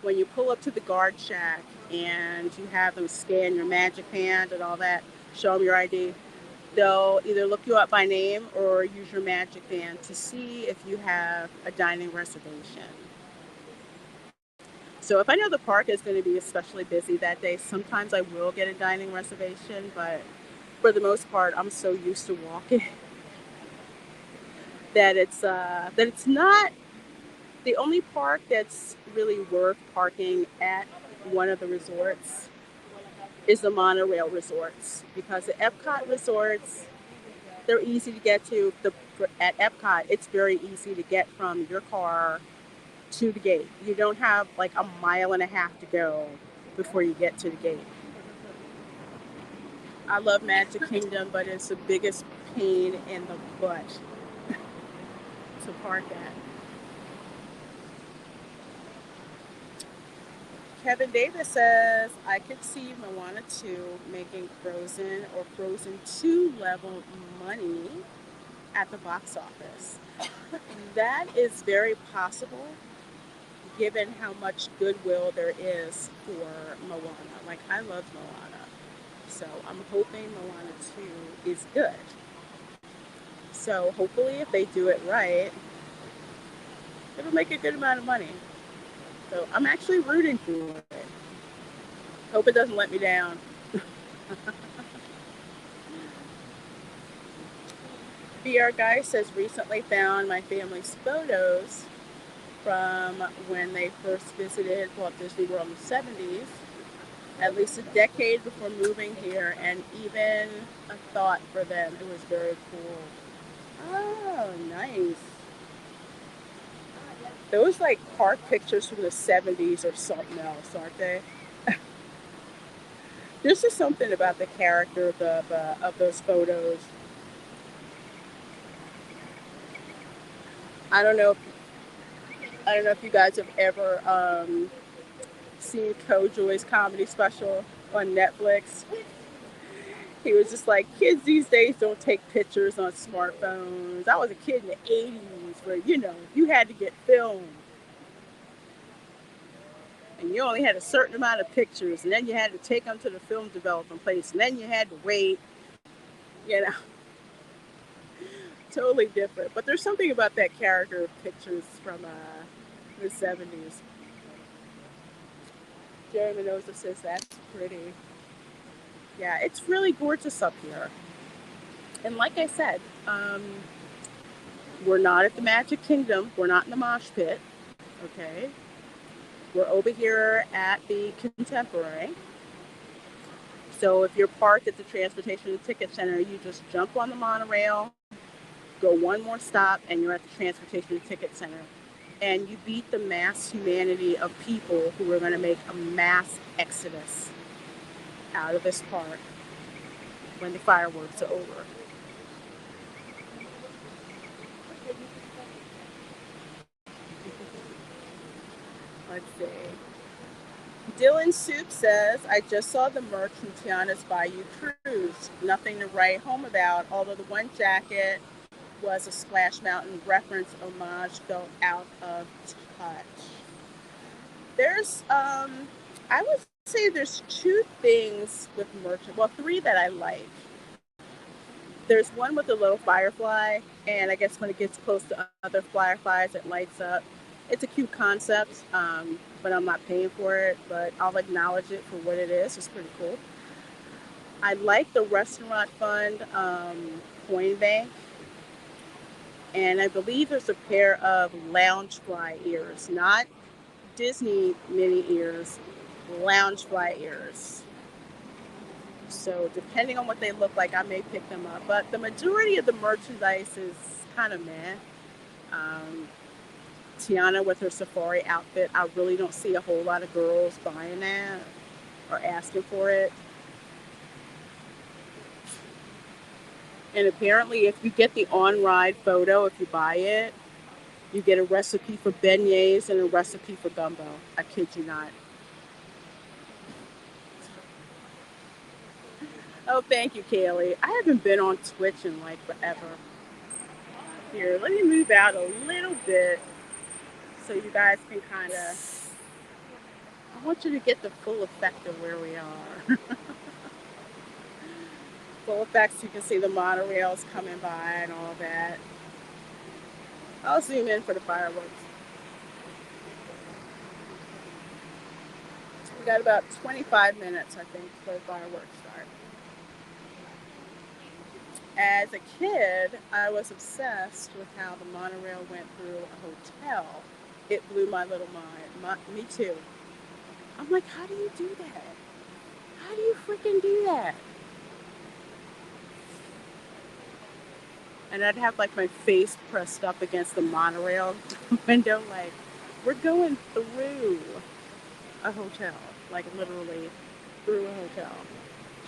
A: when you pull up to the guard shack and you have them scan your magic hand and all that, show them your ID, they'll either look you up by name or use your magic band to see if you have a dining reservation. So if I know the park is going to be especially busy that day, sometimes I will get a dining reservation, but for the most part, I'm so used to walking that it's not the only park that's really worth parking at one of the resorts is the monorail resorts, because the Epcot resorts, they're easy to get to. At Epcot, it's very easy to get from your car to the gate. You don't have like a mile and a half to go before you get to the gate. I love Magic Kingdom, but it's the biggest pain in the butt to park at. Kevin Davis says, I could see Moana 2 making Frozen or Frozen 2 level money at the box office. That is very possible given how much goodwill there is for Moana. Like, I love Moana. So I'm hoping Moana 2 is good. So hopefully if they do it right, it'll make a good amount of money. So I'm actually rooting for it. Hope it doesn't let me down. VR Guy says, recently found my family's photos from when they first visited Walt Disney World in the 70s, at least a decade before moving here, and even a thought for them. It was very cool. Oh, nice. Those like park pictures from the 70s or something else, aren't they? There's just something about the character of those photos. I don't know if you guys have ever seen Kojoy's comedy special on Netflix. He was just like, kids these days don't take pictures on smartphones. I was a kid in the 80s where, you had to get filmed. And you only had a certain amount of pictures, and then you had to take them to the film development place, and then you had to wait, Totally different. But there's something about that character of pictures from the 70s. Jeremy Mendoza says that's pretty. Yeah, it's really gorgeous up here. And like I said, we're not at the Magic Kingdom. We're not in the mosh pit. Okay. We're over here at the Contemporary. So if you're parked at the Transportation and Ticket Center, you just jump on the monorail, go one more stop, and you're at the Transportation and Ticket Center. And you beat the mass humanity of people who are going to make a mass exodus out of this park when the fireworks are over. Let's see. Dylan Soup says, I just saw the merch from Tiana's Bayou cruise. Nothing to write home about, although the one jacket was a Splash Mountain reference homage felt out of touch. There's, I would say there's two things with merch, well, three that I like. There's one with a little firefly, and I guess when it gets close to other fireflies, it lights up. It's a cute concept, but I'm not paying for it, but I'll acknowledge it for what it is. It's pretty cool. I like the Restaurant Fund coin bank, and I believe there's a pair of Loungefly ears, not Disney mini ears, Loungefly ears. So depending on what they look like, I may pick them up. But the majority of the merchandise is kind of meh. Tiana with her safari outfit, I really don't see a whole lot of girls buying that or asking for it. And apparently if you get the on-ride photo, if you buy it, you get a recipe for beignets and a recipe for gumbo. I kid you not. Oh, thank you, Kaylee. I haven't been on Twitch in like forever. Here, let me move out a little bit so you guys can kind of, I want you to get the full effect of where we are. Full effect so you can see the monorails coming by and all that. I'll zoom in for the fireworks. We got about 25 minutes, I think, for the fireworks start. As a kid, I was obsessed with how the monorail went through a hotel. It blew my little mind. Me too. I'm like, how do you do that? How do you freaking do that? And I'd have like my face pressed up against the monorail window, like, we're going through a hotel, like literally through a hotel.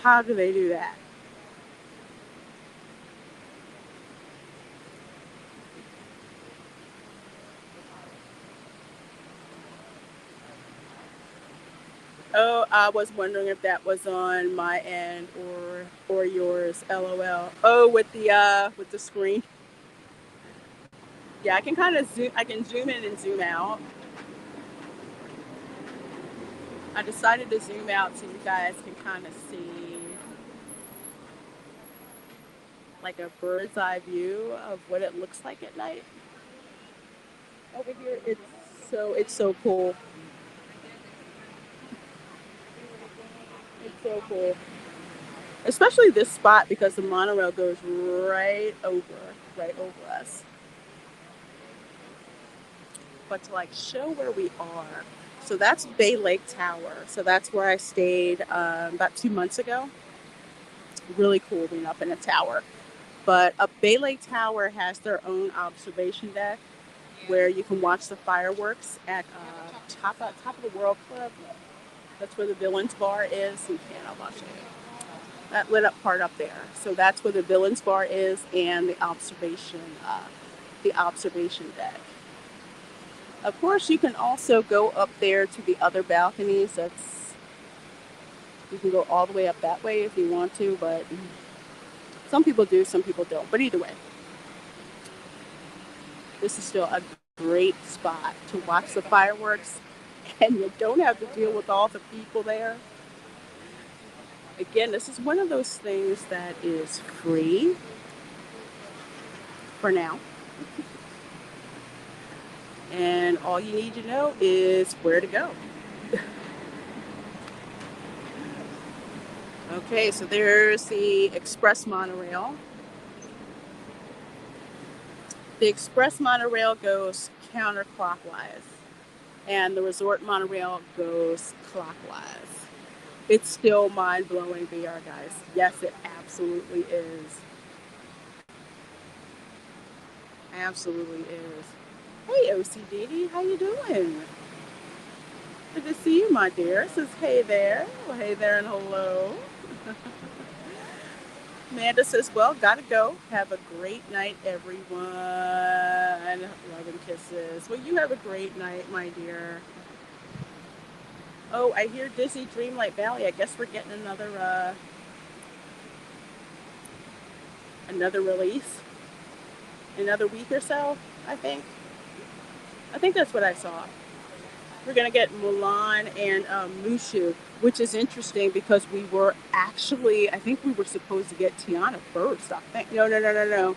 A: How do they do that? Oh, I was wondering if that was on my end or yours. LOL. Oh, with the screen. Yeah, I can kind of zoom. I can zoom in and zoom out. I decided to zoom out so you guys can kind of see like a bird's eye view of what it looks like at night. Over here, it's so cool. It's so cool. Especially this spot because the monorail goes right over us. But to like show where we are. So that's Bay Lake Tower. So that's where I stayed about 2 months ago. Really cool being up in a tower. But a Bay Lake Tower has their own observation deck where you can watch the fireworks at top of the World Club. That's where the Villains Bar is. You can't, I'll show you. That lit up part up there. So that's where the Villains Bar is and the observation deck. Of course, you can also go up there to the other balconies. You can go all the way up that way if you want to, but some people do, some people don't. But either way, this is still a great spot to watch the fireworks, and you don't have to deal with all the people there. Again, this is one of those things that is free for now. And all you need to know is where to go. Okay, so there's the express monorail. The express monorail goes counterclockwise, and the resort monorail goes clockwise. It's still mind-blowing VR, guys. Yes, it absolutely is. Absolutely is. Hey, OCDD, how you doing? Good to see you, my dear. It says, hey there. Well, hey there and hello. Amanda says, well, gotta go. Have a great night, everyone. Love and kisses. Well, you have a great night, my dear. Oh, I hear Disney Dreamlight Valley. I guess we're getting another release. Another week or so, I think. I think that's what I saw. We're gonna get Mulan and Mushu, which is interesting because we were actually, I think we were supposed to get Tiana first. I think. No, no, no, no, no,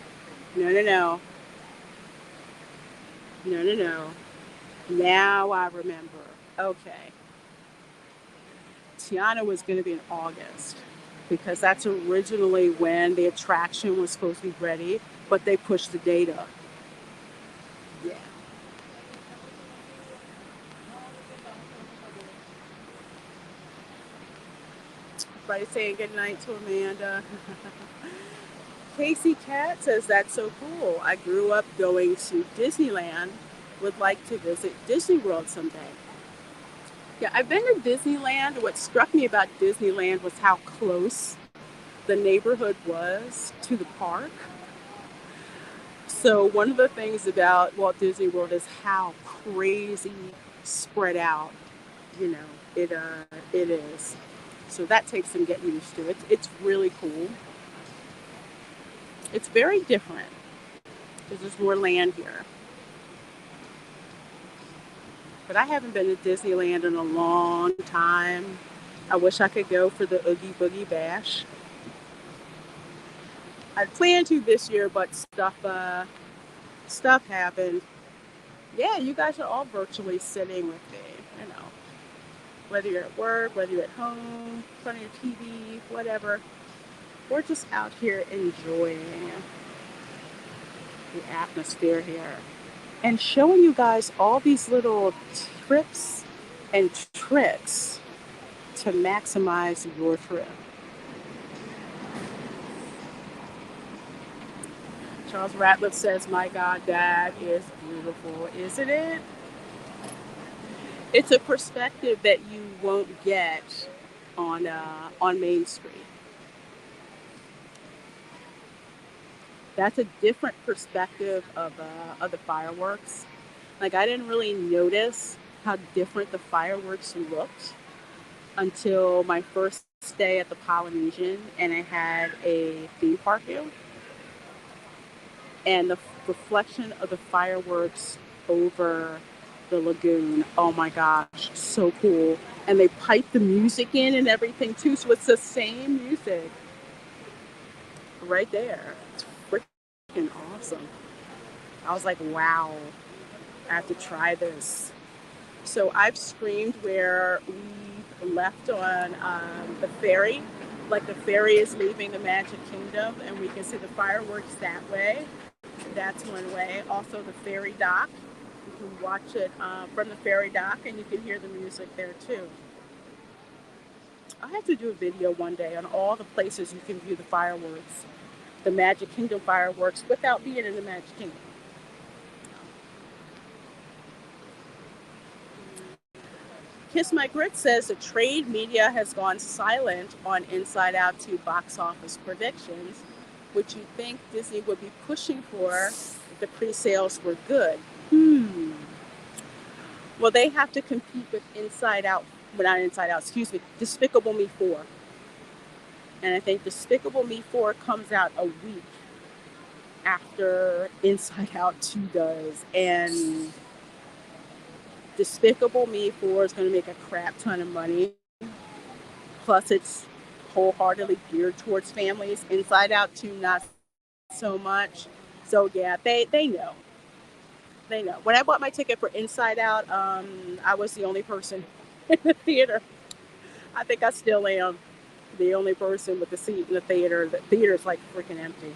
A: no, no, no, no, no, no. Now I remember. Okay, Tiana was gonna be in August because that's originally when the attraction was supposed to be ready, but they pushed the date up. Yeah. Everybody saying good night to Amanda. Casey Cat says that's so cool. I grew up going to Disneyland. Would like to visit Disney World someday. Yeah, I've been to Disneyland. What struck me about Disneyland was how close the neighborhood was to the park. So one of the things about Walt Disney World is how crazy spread out, you know, it is. So that takes some getting used to. It's really cool. It's very different because there's more land here. But I haven't been to Disneyland in a long time. I wish I could go for the Oogie Boogie Bash. I planned to this year, but stuff happened. Yeah, you guys are all virtually sitting with me, you know. Whether you're at work, whether you're at home, in front of your TV, whatever. We're just out here enjoying the atmosphere here and showing you guys all these little tips and tricks to maximize your trip. Charles Ratliff says, "My God, that is beautiful, isn't it?" It's a perspective that you won't get on Main Street. That's a different perspective of the fireworks. Like I didn't really notice how different the fireworks looked until my first stay at the Polynesian, and I had a theme park view, and the reflection of the fireworks over the lagoon. Oh my gosh, so cool! And they pipe the music in and everything too, so it's the same music right there. It's freaking awesome. I was like, wow, I have to try this. So I've screamed where we left on the ferry, like the ferry is leaving the Magic Kingdom, and we can see the fireworks that way. That's one way. Also, the ferry dock. You can watch it from the ferry dock, and you can hear the music there too. I have to do a video one day on all the places you can view the fireworks, the Magic Kingdom fireworks, without being in the Magic Kingdom. Kiss My Grit says the trade media has gone silent on Inside Out 2 box office predictions, which you think Disney would be pushing for if the pre-sales were good. Well, they have to compete with Inside Out, well, not Inside Out, excuse me, Despicable Me 4. And I think Despicable Me 4 comes out a week after Inside Out 2 does. And Despicable Me 4 is going to make a crap ton of money. Plus, it's wholeheartedly geared towards families. Inside Out 2, not so much. So, yeah, they know. They know. When I bought my ticket for Inside Out, I was the only person in the theater. I think I still am the only person with the seat in the theater. The theater's like freaking empty.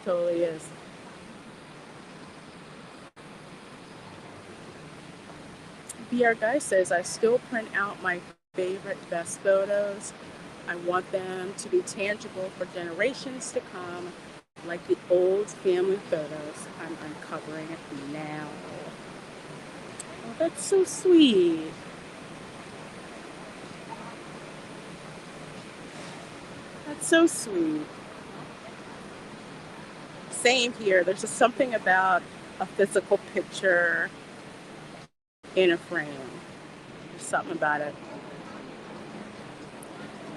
A: Totally is. BR Guy says, I still print out my favorite best photos. I want them to be tangible for generations to come, like the old family photos. I'm uncovering it now. Oh, that's so sweet. That's so sweet. Same here. There's just something about a physical picture in a frame. There's something about it.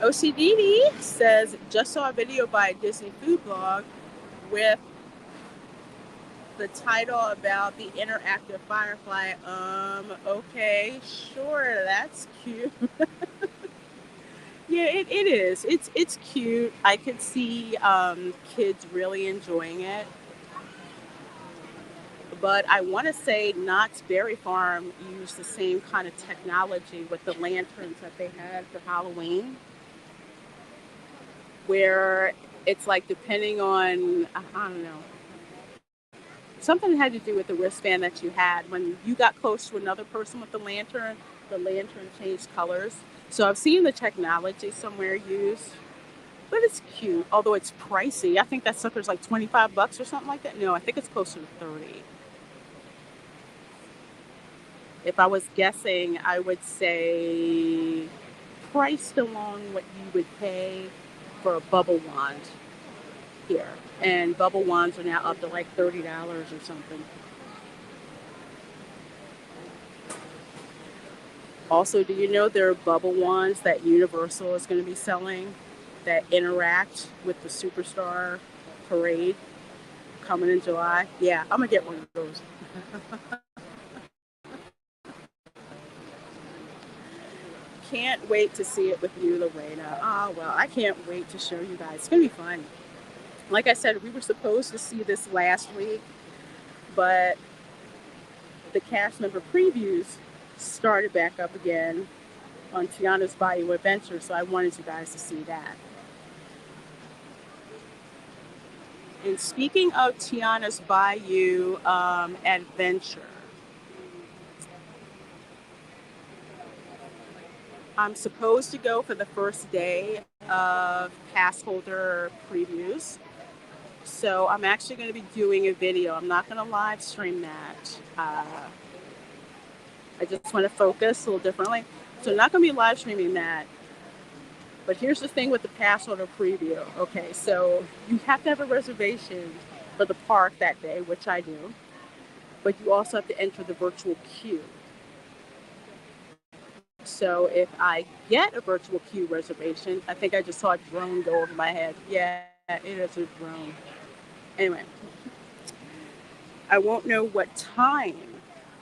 A: OCDD says, just saw a video by a Disney food blog with the title about the interactive firefly. Okay, sure, that's cute. Yeah, it is. It's cute. I could see kids really enjoying it. But I want to say Knott's Berry Farm used the same kind of technology with the lanterns that they had for Halloween, where it's like depending on, I don't know, something had to do with the wristband that you had. When you got close to another person with the lantern changed colors. So I've seen the technology somewhere used, but it's cute, although it's pricey. I think that sucker's like $25 or something like that. No, I think it's closer to 30. If I was guessing, I would say priced along what you would pay for a bubble wand here. And bubble wands are now up to like $30 or something. Also, do you know there are bubble wands that Universal is going to be selling that interact with the Superstar Parade coming in July? Yeah, I'm going to get one of those. Can't wait to see it with you, Lorena. Oh, well, I can't wait to show you guys. It's going to be fun. Like I said, we were supposed to see this last week, but the cast member previews started back up again on Tiana's Bayou Adventure, so I wanted you guys to see that. And speaking of Tiana's Bayou Adventure, I'm supposed to go for the first day of pass holder previews. So I'm actually going to be doing a video. I'm not going to live stream that. I just want to focus a little differently. So I'm not going to be live streaming that. But here's the thing with the pass holder preview. Okay, so you have to have a reservation for the park that day, which I do. But you also have to enter the virtual queue. So if I get a virtual queue reservation, I think I just saw a drone go over my head. Yeah, it is a drone. Anyway, I won't know what time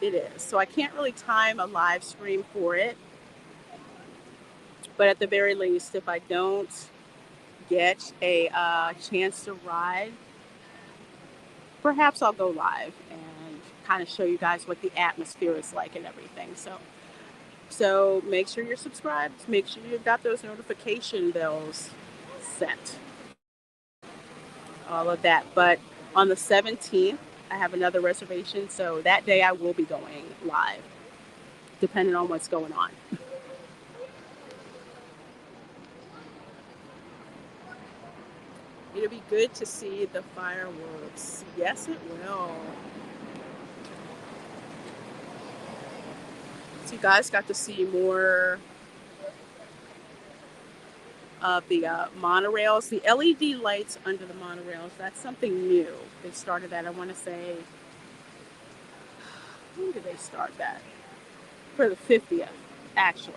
A: it is. So I can't really time a live stream for it. But at the very least, if I don't get a chance to ride, perhaps I'll go live and kind of show you guys what the atmosphere is like and everything. So make sure you're subscribed. Make sure you've got those notification bells set. All of that. But on the 17th, I have another reservation. So that day I will be going live, depending on what's going on. It'll be good to see the fireworks. Yes, it will. So you guys got to see more of the monorails, the LED lights under the monorails. That's something new. They started that, I want to say, when did they start that? For the 50th, actually.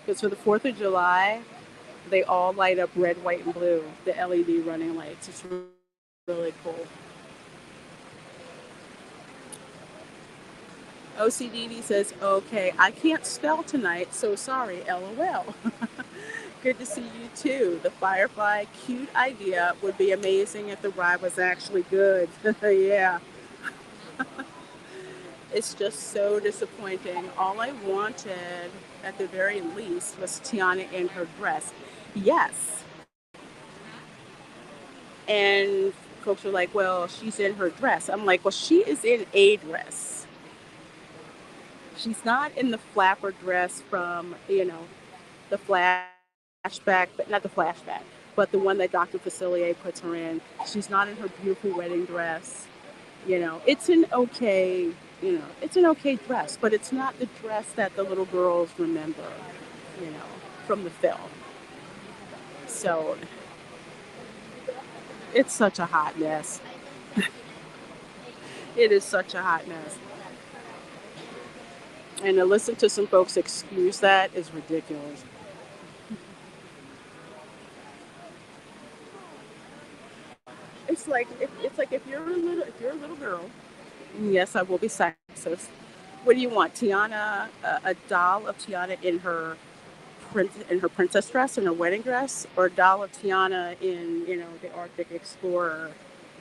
A: Because for the 4th of July, they all light up red, white, and blue, the LED running lights. It's really cool. OCDD says, okay, I can't spell tonight, so sorry, LOL. Good to see you too. The Firefly, cute idea. Would be amazing if the ride was actually good. Yeah. It's just so disappointing. All I wanted, at the very least, was Tiana in her dress. Yes. And folks are like, well, she's in her dress. I'm like, well, she is in a dress. She's not in the flapper dress from, the flashback, but not the flashback, but the one that Dr. Facilier puts her in. She's not in her beautiful wedding dress. It's an okay, it's an okay dress, but it's not the dress that the little girls remember, from the film. So it's such a hot mess. It is such a hot mess. And to listen to some folks excuse that is ridiculous. It's like if you're a little girl. Yes, I will be sexist. What do you want, Tiana? A doll of Tiana in her princess dress and her wedding dress, or a doll of Tiana in the Arctic explorer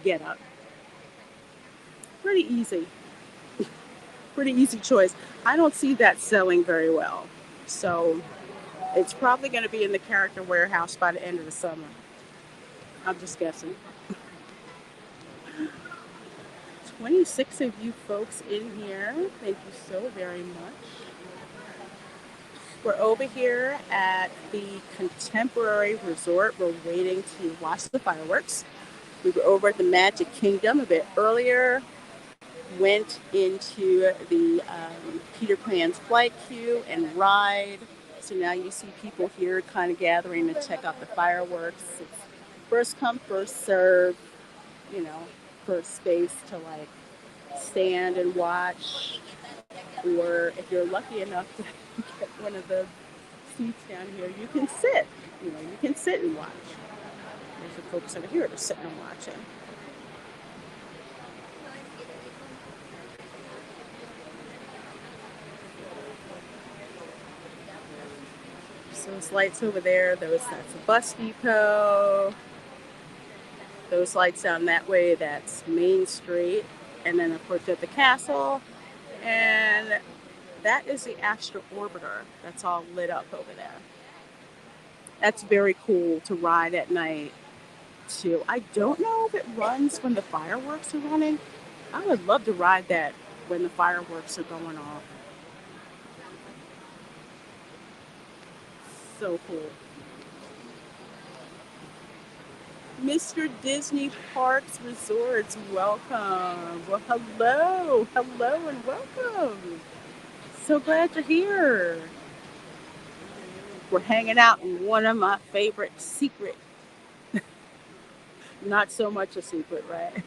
A: get up? Pretty easy. Pretty easy choice. I don't see that selling very well. So it's probably going to be in the character warehouse by the end of the summer. I'm just guessing. 26 of you folks in here. Thank you so very much. We're over here at the Contemporary Resort. We're waiting to watch the fireworks. We were over at the Magic Kingdom a bit earlier. Went into the Peter Pan's flight queue and ride. So now you see people here kind of gathering to check out the fireworks. It's first come, first serve, you know, for space to like stand and watch. Or if you're lucky enough to get one of the seats down here, you can sit. You can sit and watch. There's the folks over here just sitting and watching. So those lights over there, that's a bus depot. Those lights down that way, that's Main Street. And then of course you have the castle. And that is the Astro Orbiter that's all lit up over there. That's very cool to ride at night too. I don't know if it runs when the fireworks are running. I would love to ride that when the fireworks are going off. So cool. Mr. Disney Parks Resorts, welcome. Well, hello, and welcome. So glad you're here. We're hanging out in one of my favorite secret, not so much a secret, right?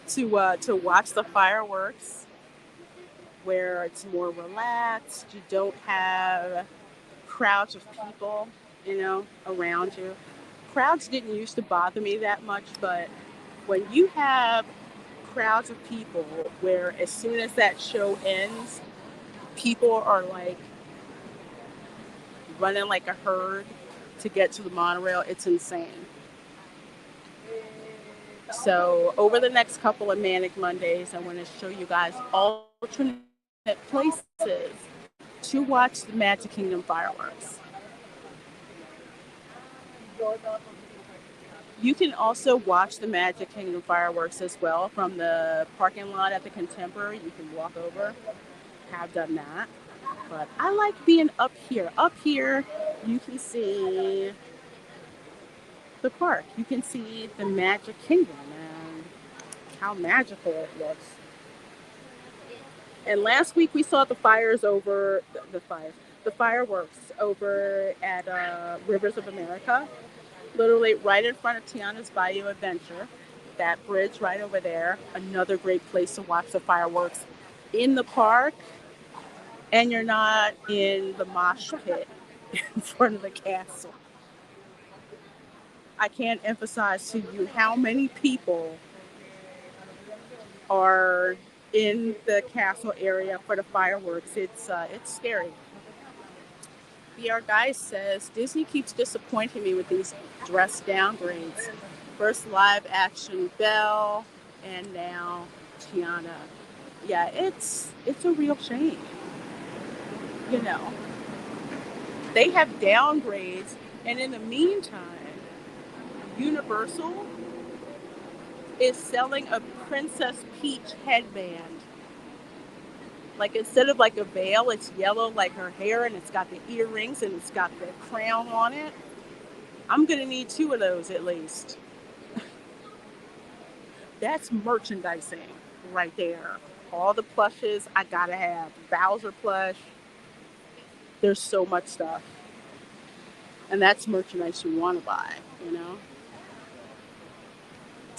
A: To watch the fireworks, where it's more relaxed. You don't have crowds of people, around you. Crowds didn't used to bother me that much, but when you have crowds of people where as soon as that show ends, people are like running like a herd to get to the monorail, it's insane. So over the next couple of Manic Mondays, I want to show you guys alternate places to watch the Magic Kingdom fireworks. You can also watch the Magic Kingdom fireworks as well from the parking lot at the Contemporary. You can walk over. Have done that. But I like being up here. Up here, you can see the park. You can see the Magic Kingdom and how magical it looks. And last week we saw the fireworks over at Rivers of America, literally right in front of Tiana's Bayou Adventure. That bridge right over there, another great place to watch the fireworks in the park, and you're not in the mosh pit in front of the castle. I can't emphasize to you how many people are in the castle area for the fireworks. It's scary. BR Guy says Disney keeps disappointing me with these dress downgrades. First live action Belle, and now Tiana. Yeah, it's a real shame. You know, they have downgrades, and in the meantime, Universal is selling a Princess Peach headband. Like instead of like a veil, it's yellow like her hair, and it's got the earrings and it's got the crown on it. I'm gonna need 2 of those at least. That's merchandising right there. All the plushes I gotta have. Bowser plush. There's so much stuff. And that's merchandise you wanna buy.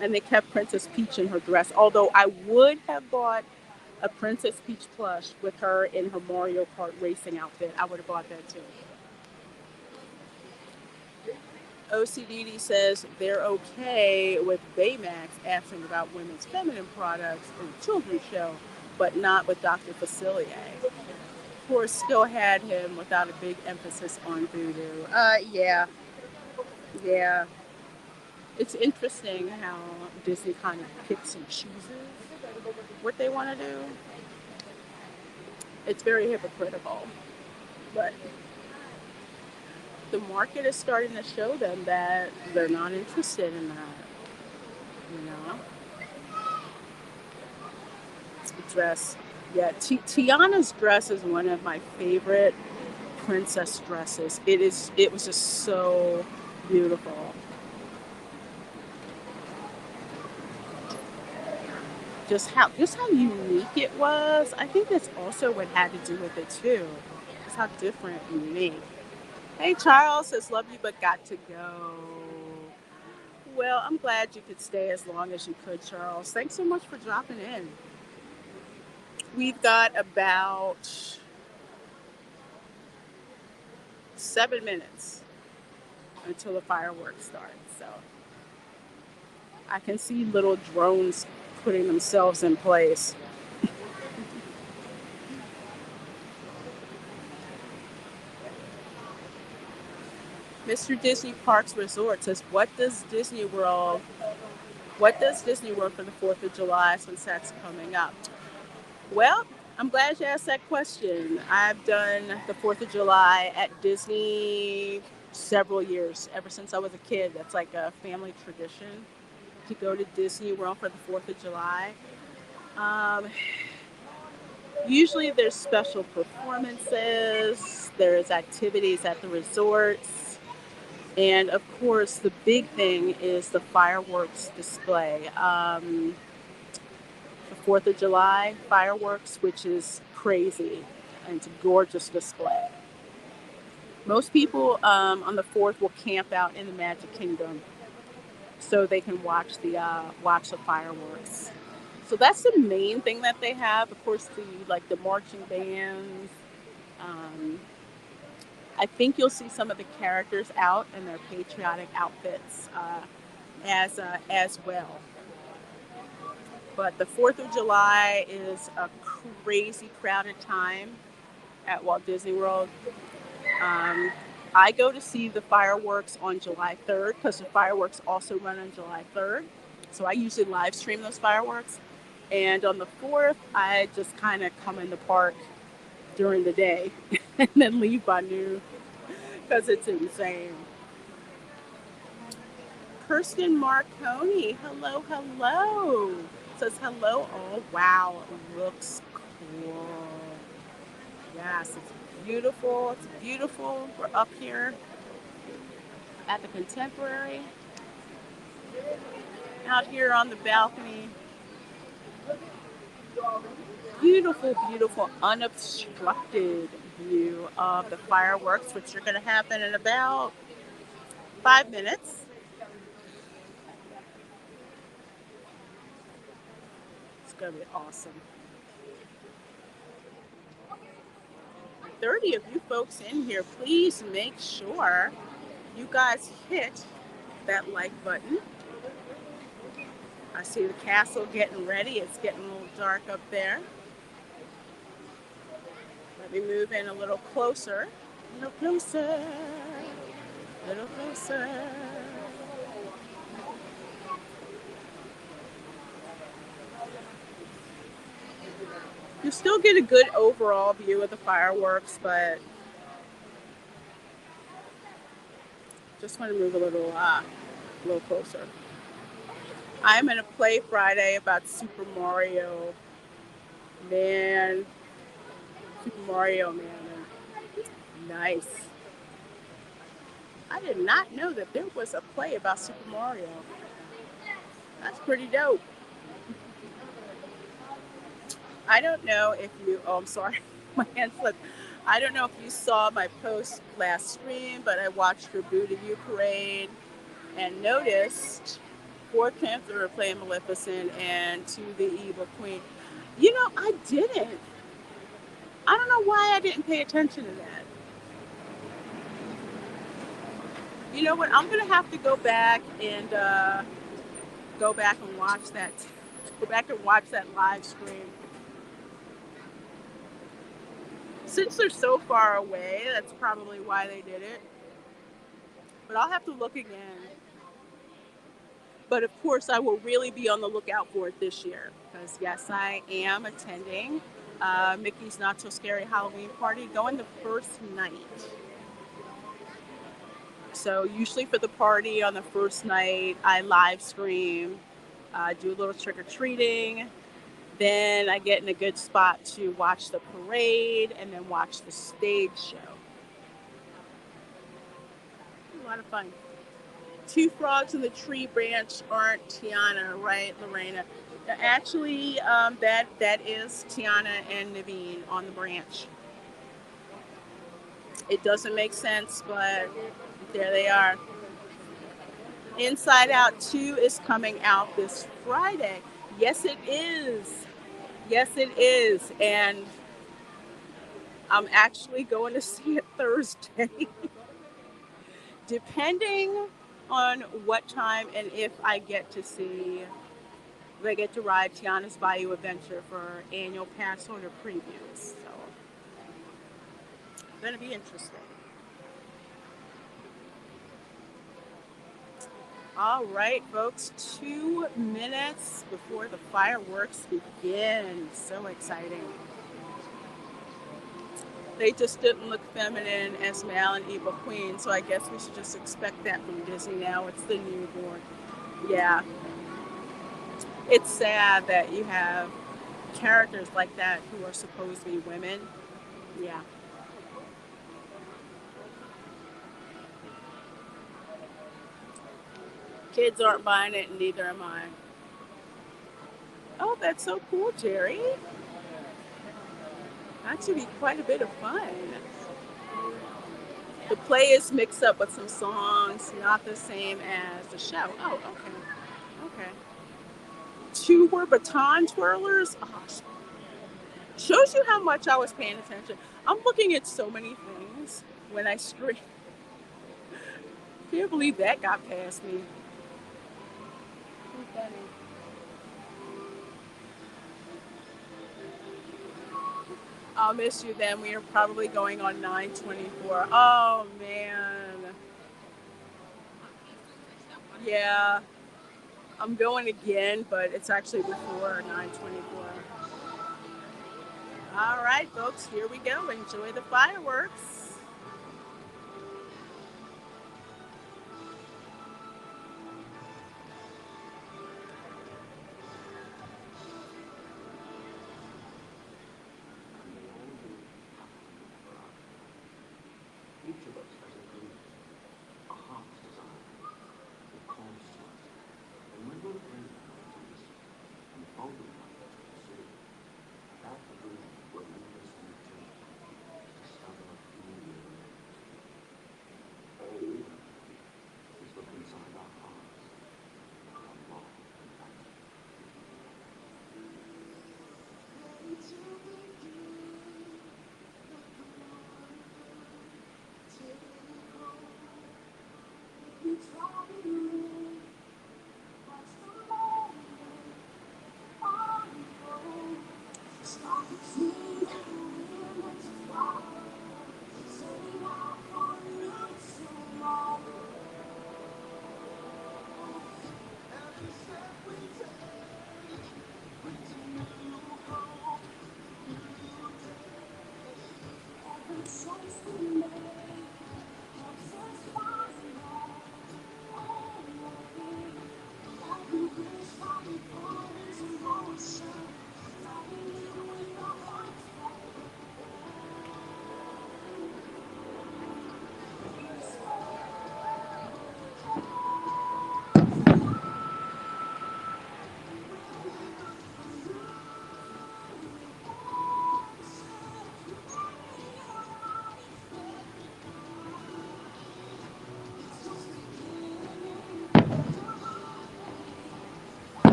A: And they kept Princess Peach in her dress. Although I would have bought a Princess Peach plush with her in her Mario Kart racing outfit, I would have bought that too. OCDD says they're okay with Baymax asking about women's feminine products in a children's show, but not with Dr. Facilier. Of course, still had him without a big emphasis on voodoo. Yeah. Yeah. It's interesting how Disney kind of picks and chooses what they want to do. It's very hypocritical, but the market is starting to show them that they're not interested in that. You know, dress. Yeah, Tiana's dress is one of my favorite princess dresses. It is. It was just so beautiful. Just how unique it was. I think that's also what had to do with it too. Just how different and unique. Hey, Charles says love you but got to go. Well, I'm glad you could stay as long as you could, Charles. Thanks so much for dropping in. We've got about 7 minutes until the fireworks start. So I can see little drones putting themselves in place. Mr. Disney Parks Resort says, what does Disney World for the 4th of July since that's coming up? Well, I'm glad you asked that question. I've done the 4th of July at Disney several years, ever since I was a kid. That's like a family tradition to go to Disney World for the 4th of July. Usually there's special performances, there's activities at the resorts, and of course the big thing is the fireworks display. The 4th of July fireworks, which is crazy, and it's a gorgeous display. Most people on the 4th will camp out in the Magic Kingdom so they can watch the fireworks. So that's the main thing that they have. Of course, the marching bands. Um, I think you'll see some of the characters out in their patriotic outfits as well. But the 4th of July is a crazy crowded time at Walt Disney World. I go to see the fireworks on July 3rd because the fireworks also run on July 3rd. So I usually live stream those fireworks. And on the 4th, I just kind of come in the park during the day and then leave by noon because it's insane. Kirsten Marconi, hello, hello. Says hello. Oh, wow. It looks cool. Yes, it's beautiful. It's beautiful. We're up here at the Contemporary. Out here on the balcony. Beautiful, beautiful, unobstructed view of the fireworks, which are going to happen in about 5 minutes. It's going to be awesome. 30 of you folks in here, please make sure you guys hit that like button. I see the castle getting ready. It's getting a little dark up there. Let me move in a little closer. A little closer. A little closer. You still get a good overall view of the fireworks, but just want to move a little closer. I'm going to play Friday about Super Mario. Man. Super Mario, man. Nice. I did not know that there was a play about Super Mario. That's pretty dope. I don't know if you, oh, I'm sorry, my hand slipped. I don't know if you saw my post last stream, but I watched your Boo to You parade and noticed 4 Panther are playing Maleficent and To the Evil Queen. I didn't. I don't know why I didn't pay attention to that. You know what? I'm gonna have to go back and watch that. Go back and watch that live stream. Since they're so far away, that's probably why they did it. But I'll have to look again. But of course, I will really be on the lookout for it this year because yes, I am attending Mickey's Not So Scary Halloween Party. Going the first night. So usually for the party on the first night, I live stream, do a little trick or treating. Then I get in a good spot to watch the parade and then watch the stage show. A lot of fun. Two frogs in the tree branch aren't Tiana, right, Lorena? Actually, that is Tiana and Naveen on the branch. It doesn't make sense, but there they are. Inside Out 2 is coming out this Friday. Yes, it is. Yes, it is. And I'm actually going to see it Thursday, depending on what time and if I get to ride Tiana's Bayou Adventure for annual pass holder previews. So it's going to be interesting. All right, folks, 2 minutes before the fireworks begin. So exciting. They just didn't look feminine as Mal and Eva Queen, so I guess we should just expect that from Disney now. It's the newborn. Yeah, it's sad that you have characters like that who are supposed to be women. Yeah. Kids aren't buying it, and neither am I. Oh, that's so cool, Jerry. That should be quite a bit of fun. The play is mixed up with some songs, not the same as the show. Oh, okay. Okay. Two were baton twirlers. Oh, shows you how much I was paying attention. I'm looking at so many things when I stream. Can't believe that got past me. Too funny. I'll miss you then. We are probably going on 9/24. Oh man. Yeah. I'm going again, but it's actually before 9/24. All right, folks, here we go. Enjoy the fireworks.
F: Each of us has a dream, a heart's desire that calls to us. And when we're brave enough to listen and bold enough to pursue, that dream will lead us on a journey to discover who we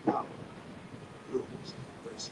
F: Now, rules first.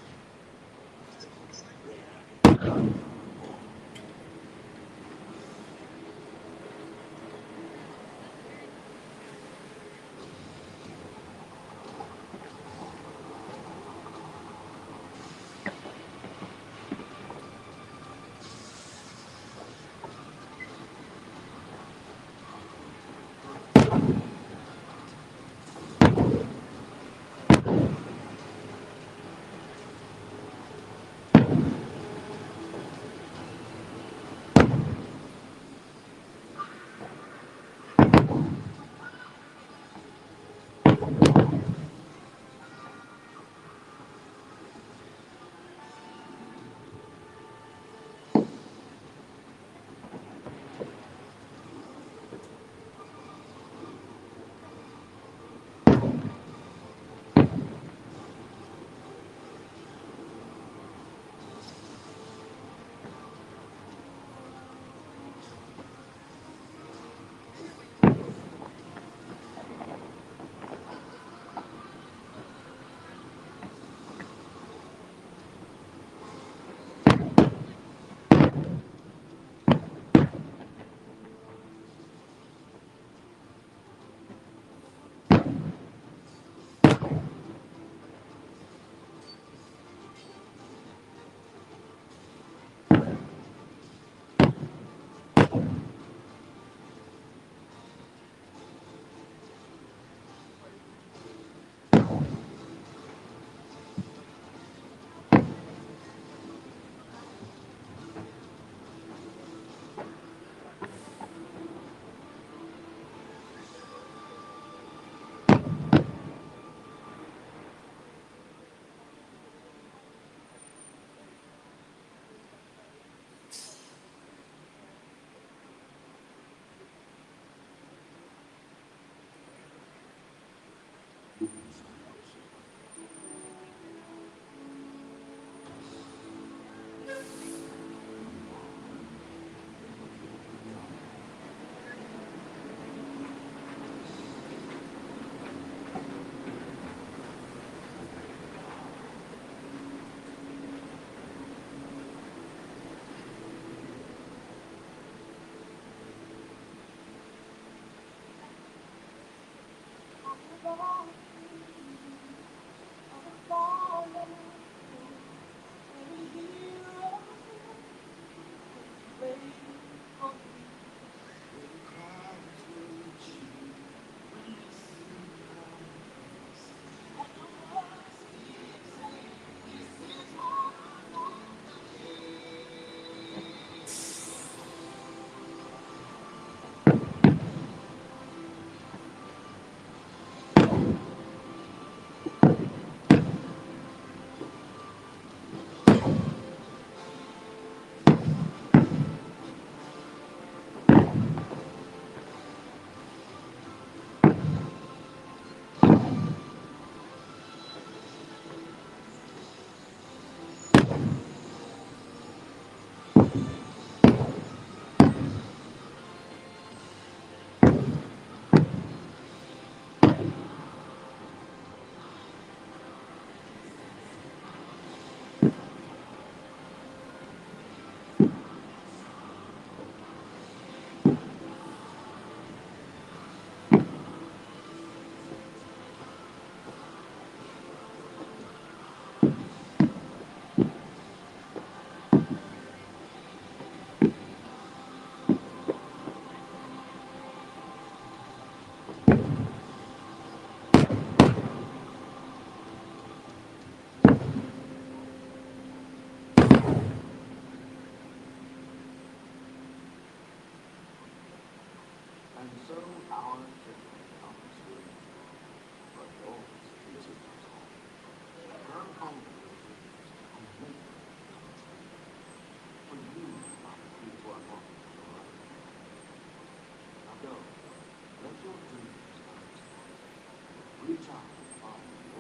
F: reach out and find your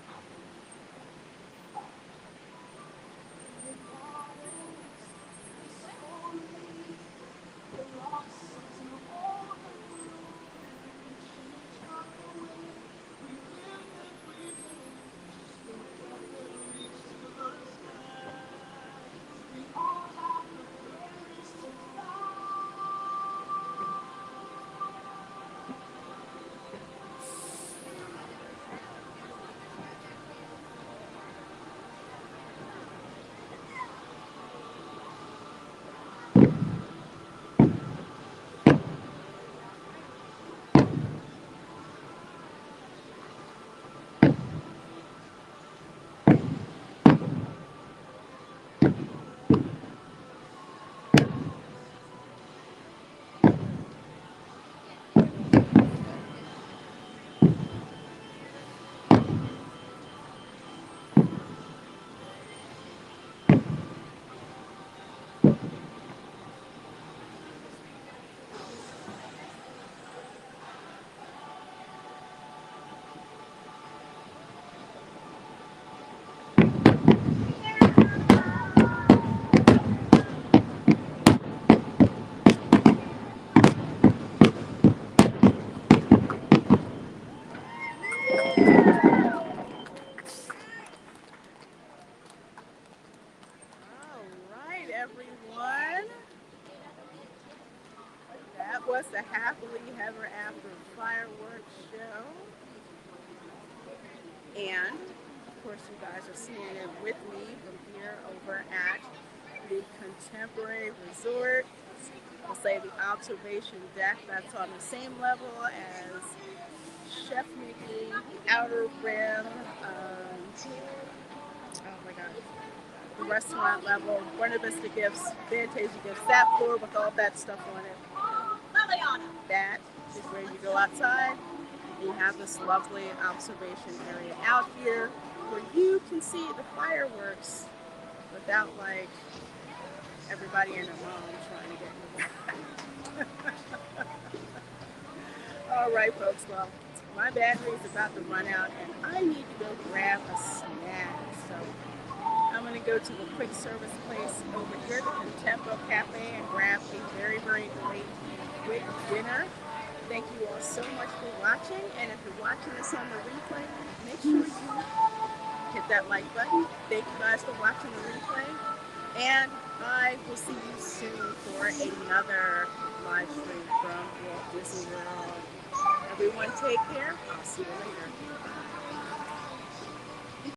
F: happiness.
A: All right, everyone. That was the Happily Ever After fireworks show. And, of course, you guys are seeing it with me from here over at the Contemporary Resort. We'll say the observation deck that's on the same level as Chef Mickey, Outer Rim, oh my God, the restaurant level, Buena Vista Gifts, Fantasia Gifts, that floor with all that stuff on it. That is where you go outside. You have this lovely observation area out here where you can see the fireworks without like everybody and their mom trying to get in the way. All right, folks. Well, my battery is about to run out, and I need to go grab a snack. So I'm going to go to the quick service place over here, the Contempo Cafe, and grab a very, very great quick dinner. Thank you all so much for watching, and if you're watching this on the replay, make sure you hit that like button. Thank you guys for watching the replay, and I will see you soon for another live stream from Walt Disney World. Everyone take care. I'll see you later.